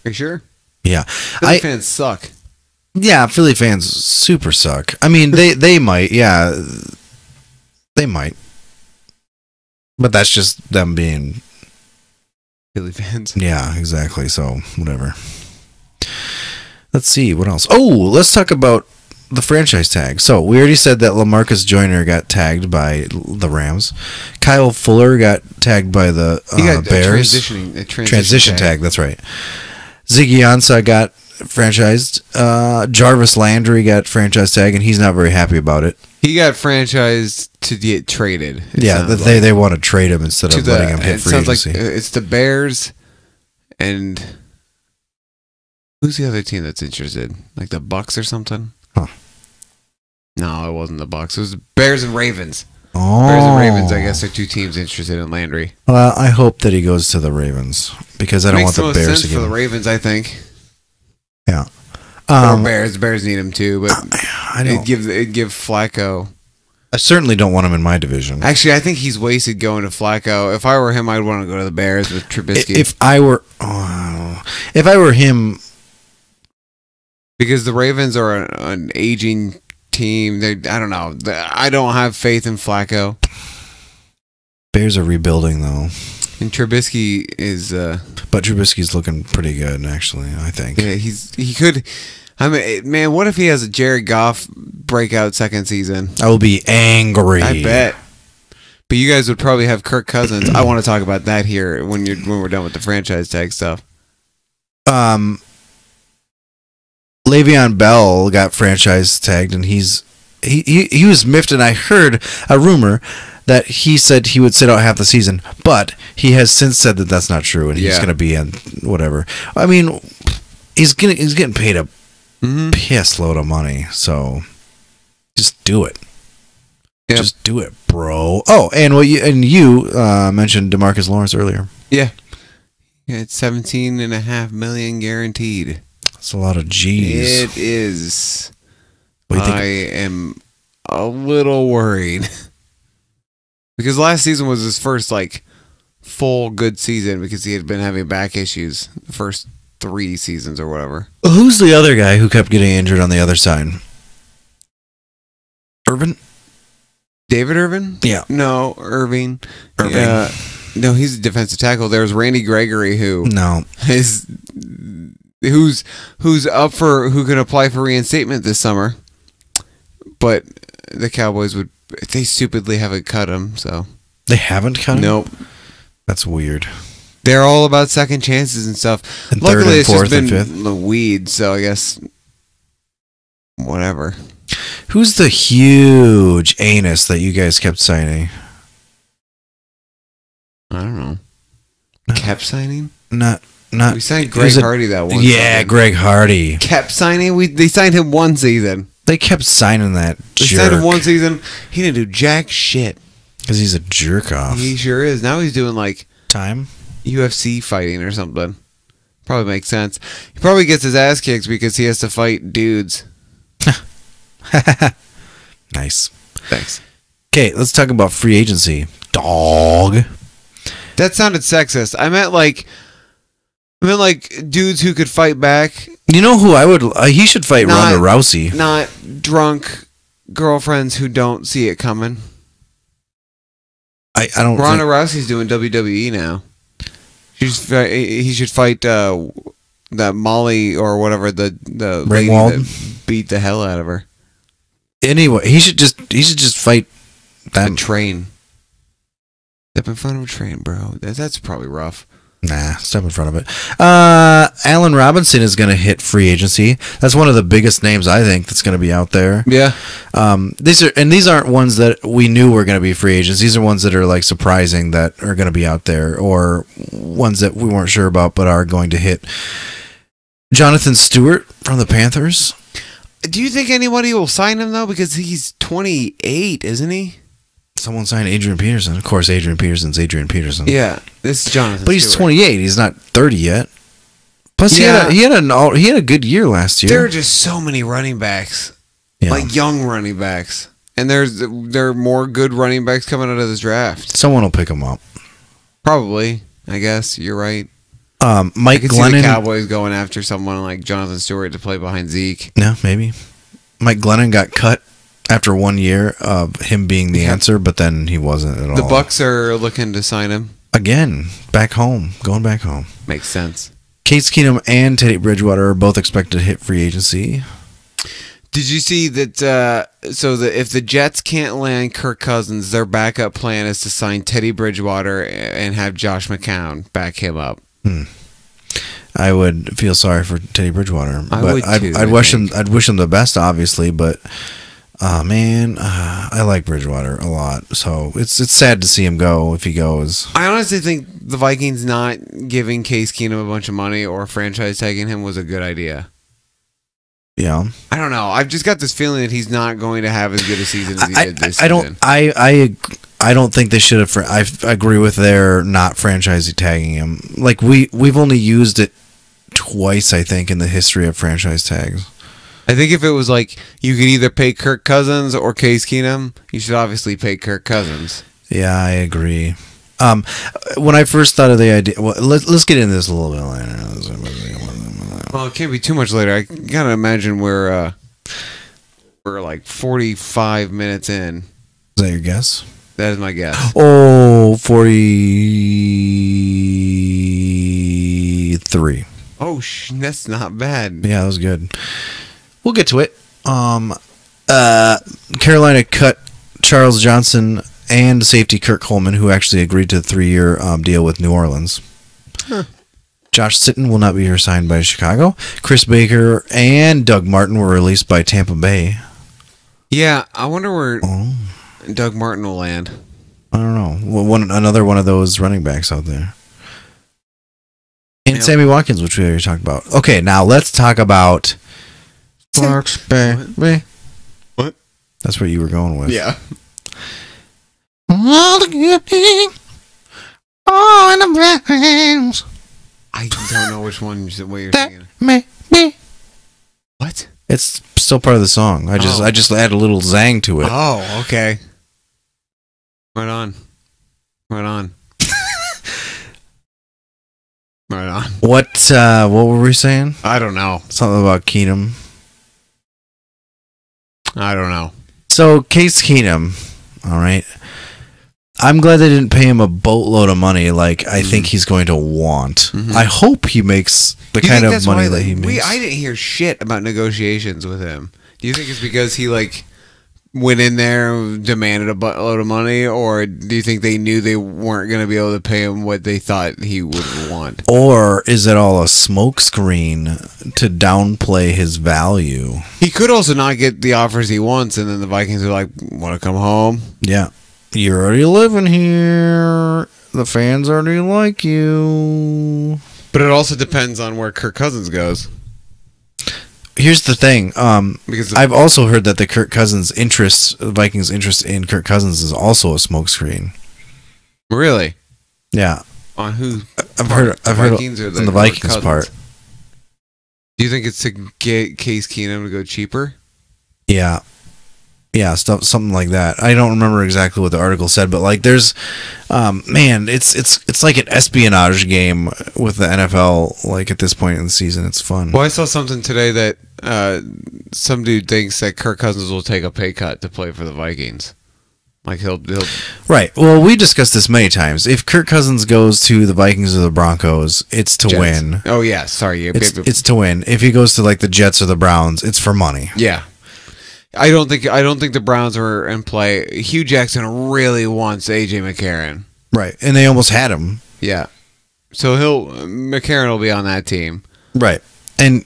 A: Are you sure?
B: Yeah.
A: Philly fans suck.
B: Yeah, Philly fans super suck. I mean, they might. Yeah. They might. But that's just them being...
A: Philly fans.
B: Yeah, exactly. So, whatever. Let's see. What else? Oh, let's talk about the franchise tag. So, we already said that LaMarcus Joyner got tagged by the Rams. Kyle Fuller got tagged by the
A: He got
B: Bears.
A: a
B: Transition tag. That's right. Ziggy Ansah got franchised. Jarvis Landry got franchise tag, and he's not very happy about it.
A: He got franchised to get traded.
B: Yeah, they want to trade him instead of letting him hit
A: it
B: free
A: sounds
B: agency.
A: like it's the Bears and who's the other team that's interested? Like the Bucks or something?
B: Huh.
A: No, it wasn't the Bucks. It was Bears and Ravens.
B: Oh.
A: Bears and Ravens, I guess, are 2 teams interested in Landry.
B: Well, I hope that he goes to the Ravens because I don't want
A: Makes
B: the
A: most
B: Bears
A: sense
B: to
A: for
B: get
A: the
B: him.
A: Ravens, I think.
B: Yeah.
A: Or Bears. The Bears need him too, but
B: I don't.
A: it'd give Flacco.
B: I certainly don't want him in my division.
A: Actually, I think he's wasted going to Flacco. If I were him, I'd want to go to the Bears with Trubisky.
B: If I were him,
A: Because the Ravens are an aging team. I don't know. I don't have faith in Flacco.
B: Bears are rebuilding though.
A: And Trubisky is.
B: But Trubisky's looking pretty good, actually. I think.
A: Yeah, he could. I mean, man, what if he has a Jared Goff breakout second season?
B: I will be angry.
A: I bet. But you guys would probably have Kirk Cousins. I want to talk about that here when we're done with the franchise tag stuff.
B: Le'Veon Bell got franchise tagged, and he was miffed. And I heard a rumor that he said he would sit out half the season, but he has since said that that's not true, and he's going to be in whatever. I mean, he's getting paid a piss load of money, so just do it.
A: Yep.
B: Just do it, bro. Oh, and you mentioned DeMarcus Lawrence earlier.
A: Yeah. It's $17.5 million guaranteed.
B: That's a lot of G's.
A: It is.
B: What do you think?
A: I am a little worried because last season was his first full good season because he had been having back issues the first 3 seasons or whatever.
B: Who's the other guy who kept getting injured on the other side? Urban?
A: David Irvin?
B: Yeah.
A: No, Irving.
B: Irving.
A: No, he's a defensive tackle. There's Randy Gregory who
B: No.
A: who's up for who can apply for reinstatement this summer. But the Cowboys they stupidly haven't cut him, so
B: They haven't cut him?
A: nope.
B: That's weird.
A: They're all about second chances and stuff.
B: And
A: Luckily,
B: third and
A: it's
B: fourth
A: just
B: and
A: been
B: fifth.
A: the weed, so I guess whatever.
B: Who's the huge anus that you guys kept signing?
A: I don't know. Kept signing?
B: Not.
A: We signed Greg Hardy that one.
B: Yeah,
A: season.
B: Greg Hardy.
A: Kept signing. They signed him one season.
B: They kept signing that
A: They signed him
B: jerk
A: one season. He didn't do jack shit.
B: because he's a jerk off.
A: He sure is. Now he's doing like
B: Time.
A: UFC fighting or something. Probably makes sense. He probably gets his ass kicked because he has to fight dudes.
B: Nice.
A: Thanks.
B: Okay, let's talk about free agency. Dog.
A: That sounded sexist. I meant like dudes who could fight back,
B: You know who I would? He should fight
A: Not-
B: Ronda Rousey.
A: not drunk girlfriends who don't see it coming.
B: I don't.
A: Ronda
B: Think,
A: Rousey's doing WWE now. He should fight that Molly or whatever the lady
B: Ringwald?
A: that beat the hell out of her.
B: anyway, he should just fight
A: A
B: that.
A: train. Step in front of a train, bro. That's probably rough.
B: Nah, step in front of it. Allen Robinson is going to hit free agency. That's one of the biggest names I think that's going to be out there.
A: Yeah.
B: These aren't ones that we knew were going to be free agents. These are ones that are like surprising that are going to be out there, or ones that we weren't sure about but are going to hit. Jonathan Stewart from the Panthers.
A: Do you think anybody will sign him though? Because he's 28, isn't he?
B: Someone signed Adrian Peterson. Of course, Adrian Peterson's Adrian Peterson.
A: Yeah. This is Jonathan.
B: But he's
A: Stewart.
B: 28. He's not 30 yet. Plus,
A: Yeah.
B: he had a good year last year.
A: There are just so many running backs,
B: Yeah.
A: like young running backs, and there are more good running backs coming out of this draft.
B: Someone will pick him up.
A: Probably, I guess you're right. I
B: Mike
A: could see the
B: Glennon.
A: Cowboys going after someone like Jonathan Stewart to play behind Zeke.
B: No, maybe. Mike Glennon got cut after 1 year of him being the
A: Yeah.
B: answer, but then he wasn't at all.
A: The Bucks are looking to sign him.
B: Again, back home. Going back home.
A: Makes sense.
B: Case Keenum and Teddy Bridgewater are both expected to hit free agency.
A: Did you see that? If the Jets can't land Kirk Cousins, their backup plan is to sign Teddy Bridgewater and have Josh McCown back him up.
B: I would feel sorry for Teddy Bridgewater,
A: I
B: but
A: would too,
B: I'd
A: I
B: wish
A: think.
B: him. I'd wish him the best, obviously. But I like Bridgewater a lot. So it's sad to see him go if he goes.
A: I honestly think the Vikings not giving Case Keenum a bunch of money or franchise tagging him was a good idea.
B: Yeah,
A: I don't know. I've just got this feeling that he's not going to have as good a season as he did this
B: I
A: season.
B: I don't think they should have. I agree with their not franchising tagging him. Like we've only used it twice, I think, in the history of franchise tags.
A: I think if it was like you could either pay Kirk Cousins or Case Keenum, you should obviously pay Kirk Cousins.
B: Yeah, I agree. When I first thought of the idea, well, let's get into this a little bit later.
A: Well, it can't be too much later. I gotta imagine we're like 45 minutes in.
B: Is that your guess?
A: That is my guess.
B: Oh, 43.
A: Oh, that's not bad.
B: Yeah, that was good. We'll get to it. Carolina cut Charles Johnson and safety Kirk Coleman, who actually agreed to the 3-year deal with New Orleans.
A: Huh.
B: Josh Sitton will not be signed by Chicago. Chris Baker and Doug Martin were released by Tampa Bay.
A: Yeah, I wonder where
B: Oh,
A: Doug Martin will land.
B: I don't know. Another one of those running backs out there. And
A: Yeah.
B: Sammy Watkins, which we already talked about. Okay, now let's talk about Sparks Baby.
A: What?
B: That's what you were going with.
A: Yeah.
B: All the good things, all in the blessings
A: I don't know which one what you're
B: that
A: singing.
B: may be.
A: What?
B: It's still part of the song. I just add a little zang to it.
A: Oh, okay. Right on. Right on. Right on.
B: What were we saying?
A: I don't know.
B: Something about Keenum.
A: I don't know.
B: So Case Keenum, All right. I'm glad they didn't pay him a boatload of money like I think he's going to want. I hope he makes the
A: Do you
B: kind
A: think
B: of
A: that's
B: money
A: why,
B: that he makes.
A: I didn't hear shit about negotiations with him. Do you think it's because he like went in there and demanded a buttload of money, or do you think they knew they weren't going to be able to pay him what they thought he would want?
B: Or is it all a smokescreen to downplay his value?
A: He could also not get the offers he wants, and then the Vikings are like, "Want to come home?"
B: Yeah. You're already living here. The fans already like you.
A: But it also depends on where Kirk Cousins goes.
B: Here's the thing.
A: Because
B: I've also heard that the Vikings' interest in Kirk Cousins is also a smokescreen.
A: really,
B: Yeah,
A: on who?
B: I've heard
A: Vikings or
B: on the Vikings
A: Cousins?
B: part.
A: Do you think it's to get Case Keenum to go cheaper?
B: Yeah, something like that. I don't remember exactly what the article said, but like, there's, man, it's like an espionage game with the NFL. Like at this point in the season, it's fun.
A: Well, I saw something today that some dude thinks that Kirk Cousins will take a pay cut to play for the Vikings. Like he'll
B: Right. Well, we discussed this many times. If Kirk Cousins goes to the Vikings or the Broncos, it's to
A: Jets.
B: win.
A: Oh yeah, sorry.
B: It's to win. If he goes to like the Jets or the Browns, it's for money.
A: Yeah. I don't think the Browns are in play. Hugh Jackson really wants AJ McCarron.
B: Right. And they almost had him.
A: Yeah. So McCarron will be on that team.
B: Right. And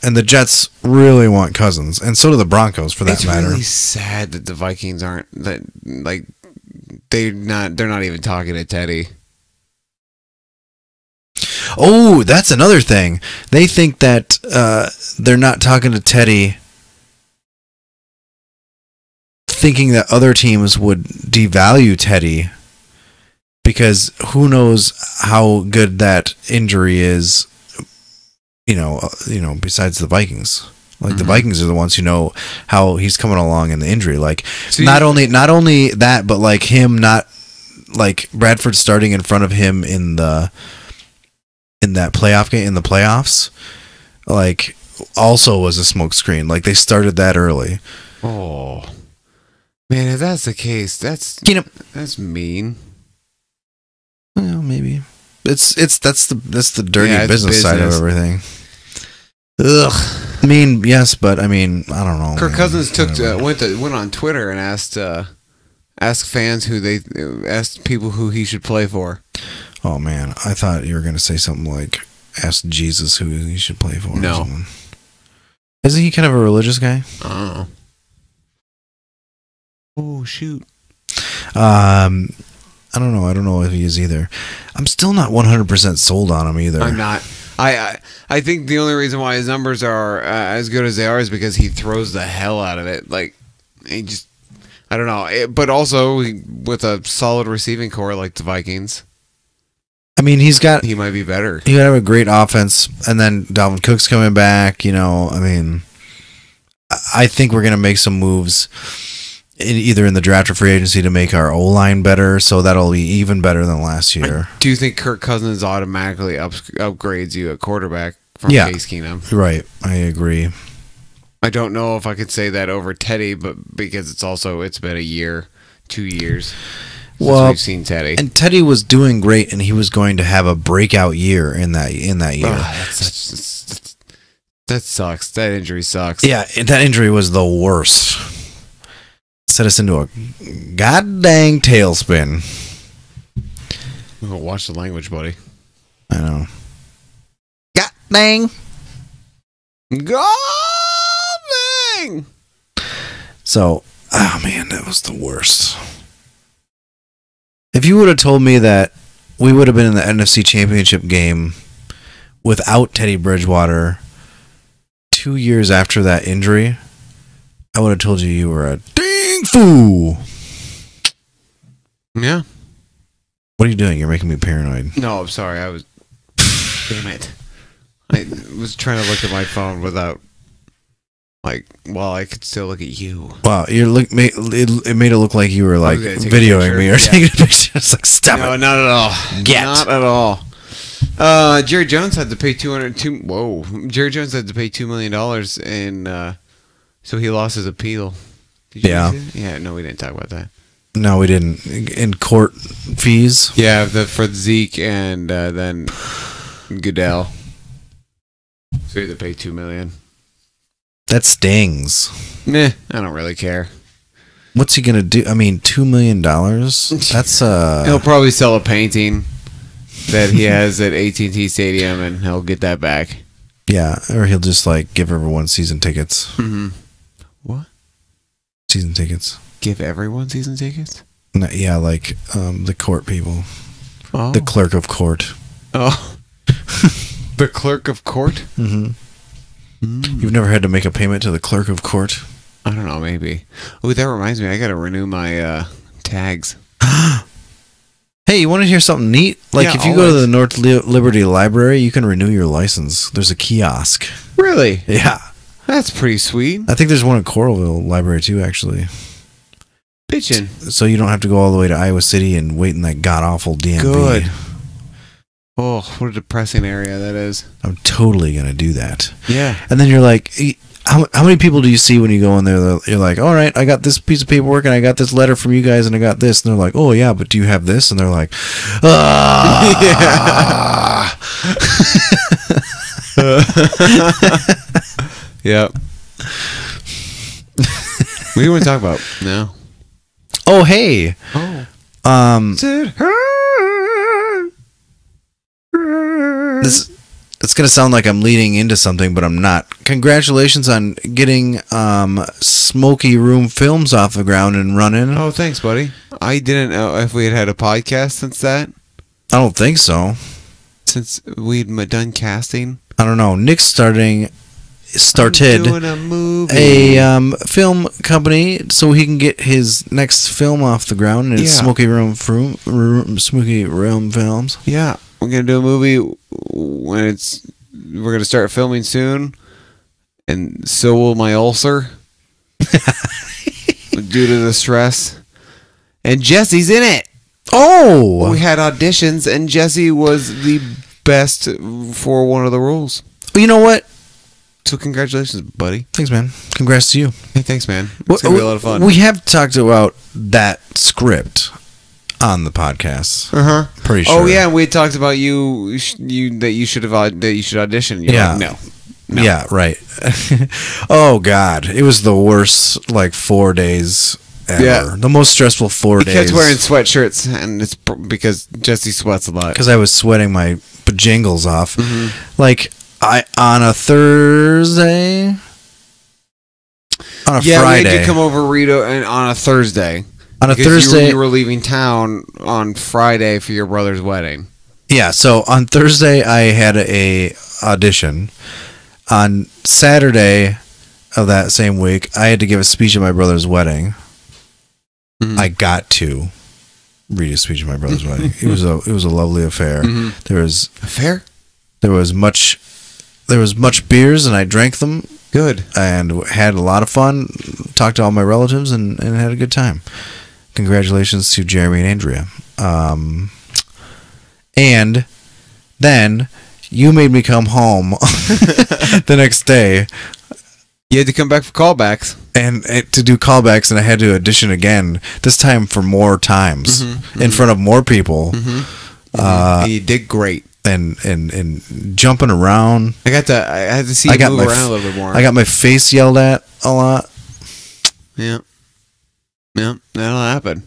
B: and the Jets really want Cousins, and so do the Broncos for that
A: It's
B: matter.
A: really sad that the Vikings aren't that like they're not even talking to Teddy.
B: Oh, that's another thing. They think that they're not talking to Teddy, thinking that other teams would devalue Teddy, because who knows how good that injury is. Besides the Vikings, like the Vikings are the ones who know how he's coming along in the injury. Like not only that, but like him not like Bradford starting in front of him in that playoff game in the playoffs, like also was a smokescreen. Like they started that early.
A: Oh man, if that's the case, that's mean.
B: Well, maybe that's the dirty business side of everything.
A: Ugh.
B: I mean, yes, but I mean, I don't know.
A: Kirk
B: man.
A: Cousins went on Twitter and asked fans asked people who he should play for.
B: Oh man, I thought you were gonna say something like ask Jesus who he should play for.
A: No.
B: Or something. Isn't he kind of a religious guy?
A: Oh. Oh shoot.
B: I don't know. I don't know if he is either. I'm still not 100% sold on him either.
A: I'm not. I think the only reason why his numbers are as good as they are is because he throws the hell out of it. Like he just, I don't know. But also with a solid receiving core like the Vikings,
B: I mean,
A: he might be better.
B: He would have a great offense, and then Dalvin Cook's coming back. I mean, I think we're gonna make some moves. Either in the draft or free agency to make our O-line better, so that'll be even better than last year.
A: Do you think Kirk Cousins automatically upgrades you at quarterback from Case Keenum?
B: Right, I agree.
A: I don't know if I could say that over Teddy, but because it's been a year, 2 years since we've seen Teddy.
B: And Teddy was doing great, and he was going to have a breakout year in that year.
A: That sucks. That injury sucks.
B: Yeah, that injury was the worst. Set us into a goddamn tailspin.
A: Oh, watch the language, buddy.
B: I know. God dang. So, oh man, that was the worst. If you would have told me that we would have been in the NFC Championship game without Teddy Bridgewater 2 years after that injury, I would have told you were a dang fool.
A: Yeah.
B: What are you doing? You're making me paranoid.
A: No, I'm sorry. I was. Damn it. I was trying to look at my phone without. I could still look at you.
B: Wow, it made it look like you were like videoing me or taking a picture. It's like, stop it.
A: No, not at all.
B: Get.
A: Not at all. Jerry Jones had to pay Jerry Jones had to pay $2 million, and so he lost his appeal. Did you
B: Yeah.
A: see it? Yeah. No, we didn't talk about that.
B: No, we didn't. In court fees.
A: Yeah, for Zeke and then Goodell. So you had to pay $2 million.
B: That stings.
A: Meh, I don't really care.
B: What's he gonna do? I mean, $2 million. That's
A: He'll probably sell a painting that he has at AT&T Stadium, and he'll get that back.
B: yeah. Or he'll just like give everyone season tickets.
A: Mm-hmm. What?
B: Season tickets.
A: Give everyone season tickets?
B: No, yeah, like the court people.
A: Oh.
B: The clerk of court.
A: Oh. The clerk of court?
B: Mm-hmm. You've never had to make a payment to the clerk of court?
A: I don't know, maybe. Oh, that reminds me, I gotta renew my tags.
B: Hey, you want to hear something neat? Like,
A: Yeah,
B: if you go to
A: always.
B: the North Liberty Library, you can renew your license. There's a kiosk.
A: Really?
B: Yeah.
A: That's pretty sweet.
B: I think there's one in Coralville Library, too, actually.
A: Bitchin'.
B: So you don't have to go all the way to Iowa City and wait in that god-awful DMV.
A: Good. Oh, what a depressing area that is.
B: I'm totally going to do that.
A: Yeah.
B: And then you're like, how many people do you see when you go in there? You're like, all right, I got this piece of paperwork and I got this letter from you guys and I got this. And they're like, oh, yeah, but do you have this? And they're like, ah.
A: Yep. What do you want to talk about? No.
B: Oh, hey.
A: Oh.
B: This it's gonna sound like I'm leading into something, but I'm not. Congratulations on getting Smoky Room Films off the ground and running.
A: Oh, thanks, buddy. I didn't know if we had a podcast since that.
B: I don't think so.
A: Since we'd done casting.
B: I don't know. Nick's started
A: I'm doing a movie.
B: a film company so he can get his next film off the ground. And it's
A: Yeah.
B: Smoky Room Films.
A: Yeah, we're gonna do a movie when we're gonna start filming soon, and so will my ulcer due to the stress. And Jesse's in it.
B: Oh,
A: We had auditions, and Jesse was the best for one of the roles.
B: you know what?
A: So congratulations, buddy.
B: Thanks, man. Congrats to you.
A: Hey, thanks, man. It's gonna be a lot of fun.
B: We have talked about that script on the podcast.
A: Uh-huh.
B: Pretty sure.
A: Oh yeah, we had talked about you that you should audition. You're
B: Yeah.
A: like, no.
B: Yeah, right. Oh God, it was the worst 4 days ever.
A: Yeah.
B: The most stressful 4
A: He
B: days.
A: kept wearing sweatshirts, and it's because Jesse sweats a lot.
B: because I was sweating my bajingles off.
A: Mm-hmm.
B: On a Thursday, on a
A: Yeah, we
B: Friday,
A: had you come over, Rito, and on a Thursday.
B: on a
A: Because
B: Thursday.
A: you were leaving town on Friday for your brother's wedding.
B: Yeah, so on Thursday I had a audition. On Saturday of that same week, I had to give a speech at my brother's wedding.
A: Mhm.
B: I got to read a speech at my brother's wedding. It was a lovely affair.
A: Mhm.
B: There was
A: Fair?
B: much beers and I drank them
A: Good.
B: and had a lot of fun. Talked to all my relatives and had a good time. Congratulations to Jeremy and Andrea. And then you made me come home the next day
A: You had to come back for callbacks.
B: and to do callbacks, and I had to audition again. This time for more times in front of more people,
A: And you did great.
B: and jumping around.
A: I had to see you move around a little bit more.
B: I got my face yelled at a lot.
A: Yeah. Yeah, that'll happen.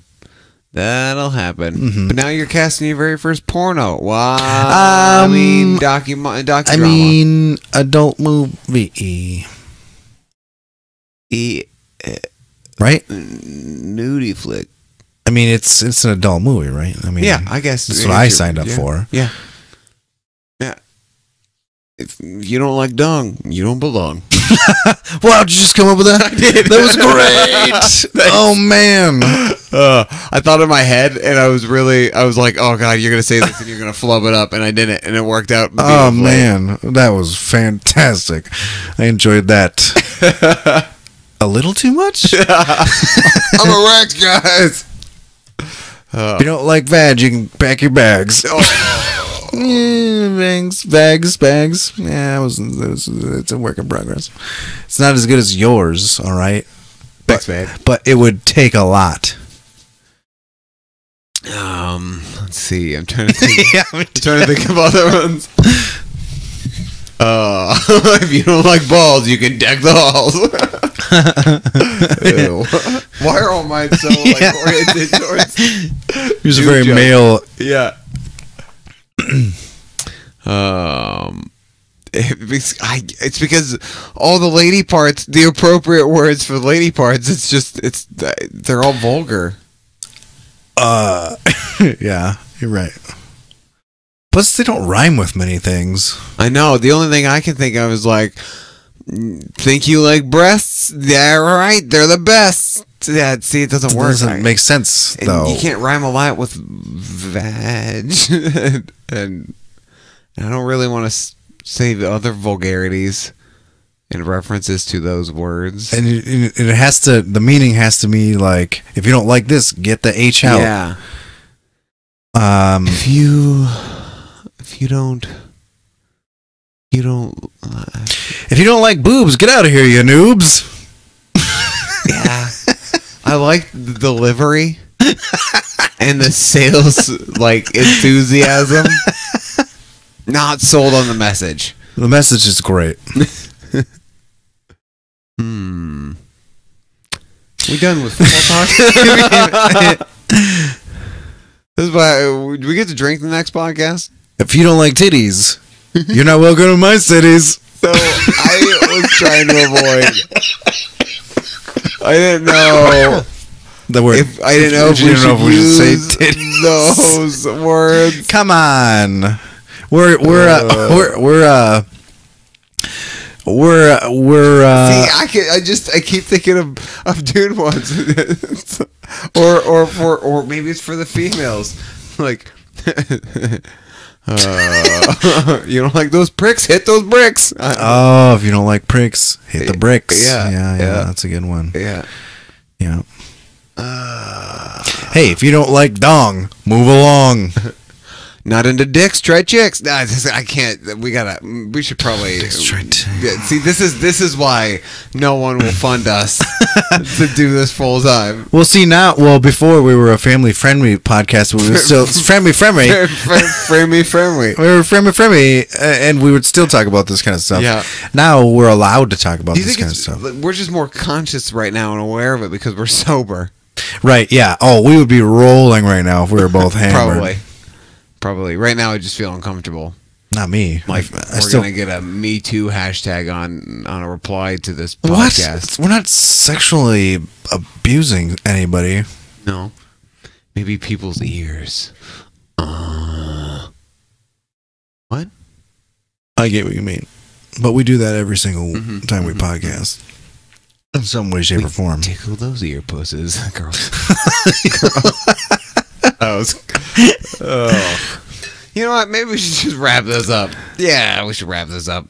A: That'll happen.
B: Mhm.
A: But now you're casting your very first porno. Wow. Docudrama.
B: I mean, adult movie, right?
A: Nudie flick.
B: I mean, it's an adult movie, right? I mean,
A: Yeah, I guess
B: that's what I signed up for.
A: Yeah. Yeah. If you don't like dung, you don't belong.
B: Wow, did you just come up with that? I did. That was great. Oh man.
A: I thought in my head, and I was like, oh god, you're gonna say this and you're gonna flub it up, and I didn't, and it worked out.
B: Oh
A: beautifully.
B: man, that was fantastic. I enjoyed that. A little too much? If
A: I'm a wreck, guys.
B: you don't like vag, you can pack your bags. Yeah, bags. Yeah, it's a work in progress. It's not as good as yours, all right?
A: Thanks, babe.
B: But it would take a lot.
A: Let's see. I'm trying to think.
B: Yeah,
A: I'm trying to think of other ones. If you don't like balls, you can deck the halls. Ew. Why are all mine so oriented towards?
B: He was a very male.
A: Yeah. It's because all the lady parts, the appropriate words for the lady parts, they're all vulgar.
B: Yeah, you're right. Plus, they don't rhyme with many things.
A: I know. The only thing I can think of is like, think you like breasts? Yeah, right. They're the best. Yeah, see, it doesn't work.
B: Doesn't make sense, though.
A: You can't rhyme a lot with vag. and I don't really want to say the other vulgarities and references to those words.
B: And it has to, the meaning has to be like, if you don't like this, get the H out.
A: Yeah. If you don't
B: like boobs, get out of here, you noobs.
A: Yeah. I like the delivery and the sales enthusiasm. Not sold on the message.
B: The message is great.
A: We done with football talk? This is why do we get to drink the next podcast?
B: If you don't like titties, you're not welcome to my cities.
A: So I was trying to avoid. I didn't know
B: the word.
A: If I didn't know if we should use those words.
B: Come on, we're
A: See, I keep thinking of dude ones, or maybe it's for the females, like. You don't like those pricks? Hit those bricks.
B: If you don't like pricks, hit the bricks.
A: Yeah,
B: that's a good one.
A: Yeah.
B: Hey, if you don't like dong, move along.
A: Not into dicks, try chicks. Nah, I can't. We should probably. See, this is why no one will fund us to do this full time.
B: Well, see now. Well, before we were a family-friendly podcast, we were still friendly. We were friendly, and we would still talk about this kind of stuff.
A: Yeah.
B: Now we're allowed to talk about this kind of stuff.
A: We're just more conscious right now and aware of it because we're sober.
B: Right. Yeah. Oh, we would be rolling right now if we were both hammered.
A: Probably. Right now, I just feel uncomfortable.
B: Not me.
A: Like we're gonna get a Me Too hashtag on a reply to this podcast.
B: What? We're not sexually abusing anybody.
A: No. Maybe people's ears. What?
B: I get what you mean, but we do that every single time we podcast. In some way, shape, or form.
A: Tickle those ear pusses, girls. You know what? Maybe we should just wrap this up. Yeah, we should wrap this up.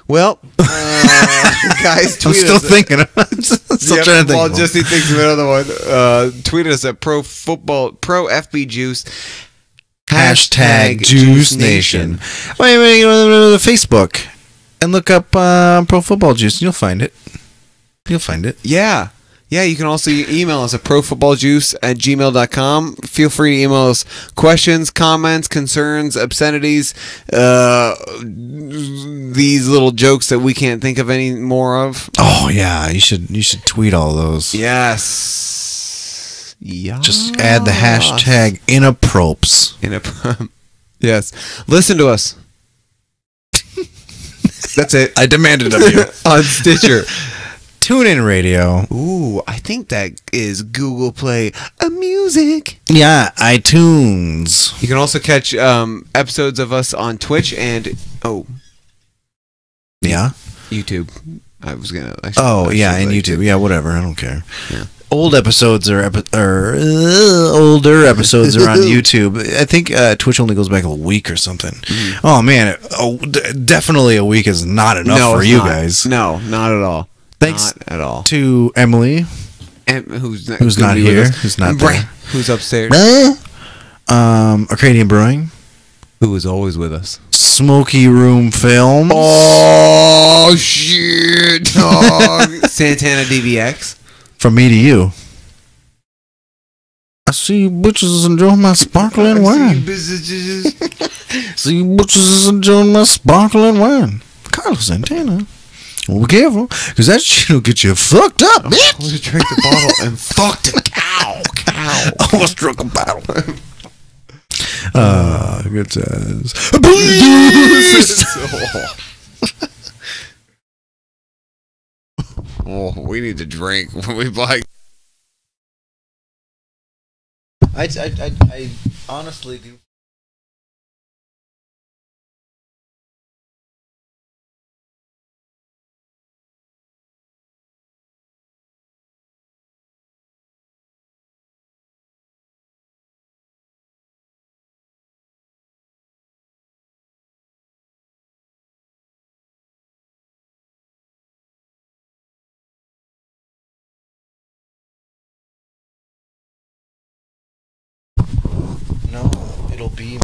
A: Well, guys, tweet us.
B: I'm still thinking. I'm still trying to think.
A: Well, Jesse thinks of another one. Tweet us at pro FB Juice.
B: Hashtag Juice Nation. Wait, go to Facebook and look up Pro Football Juice, and you'll find it.
A: Yeah. Yeah, you can also email us at profootballjuice@gmail.com. Feel free to email us questions, comments, concerns, obscenities, these little jokes that we can't think of any more of.
B: Oh yeah, you should tweet all those.
A: Yes. Yeah.
B: Just add the hashtag inapprops.
A: Yes. Listen to us. That's it.
B: I demanded of you.
A: On Stitcher.
B: TuneIn Radio.
A: Ooh, I think that is Google Play Music.
B: Yeah, iTunes.
A: You can also catch episodes of us on Twitch and YouTube. I was gonna.
B: And YouTube. Yeah, whatever. I don't care.
A: Yeah.
B: Older episodes are on YouTube. I think Twitch only goes back a week or something. Mm. Oh man, definitely a week is not enough for you guys.
A: No, not at all.
B: Thanks
A: not at all
B: to Emily,
A: who's
B: not here, who's not there,
A: who's upstairs.
B: Arcadian Brewing,
A: Who is always with us.
B: Smoky Room Films.
A: Oh, shit, dog. Santana DVX.
B: From me to you. I see you bitches enjoying my sparkling wine. See you bitches enjoying my sparkling wine. Carlos Santana. Well, be careful, because that shit will get you fucked up, bitch.
A: I was drank the bottle and fucked a cow.
B: I almost drunk a bottle. Good times.
A: Oh, we need to drink when we like.
B: I honestly do. No, it'll be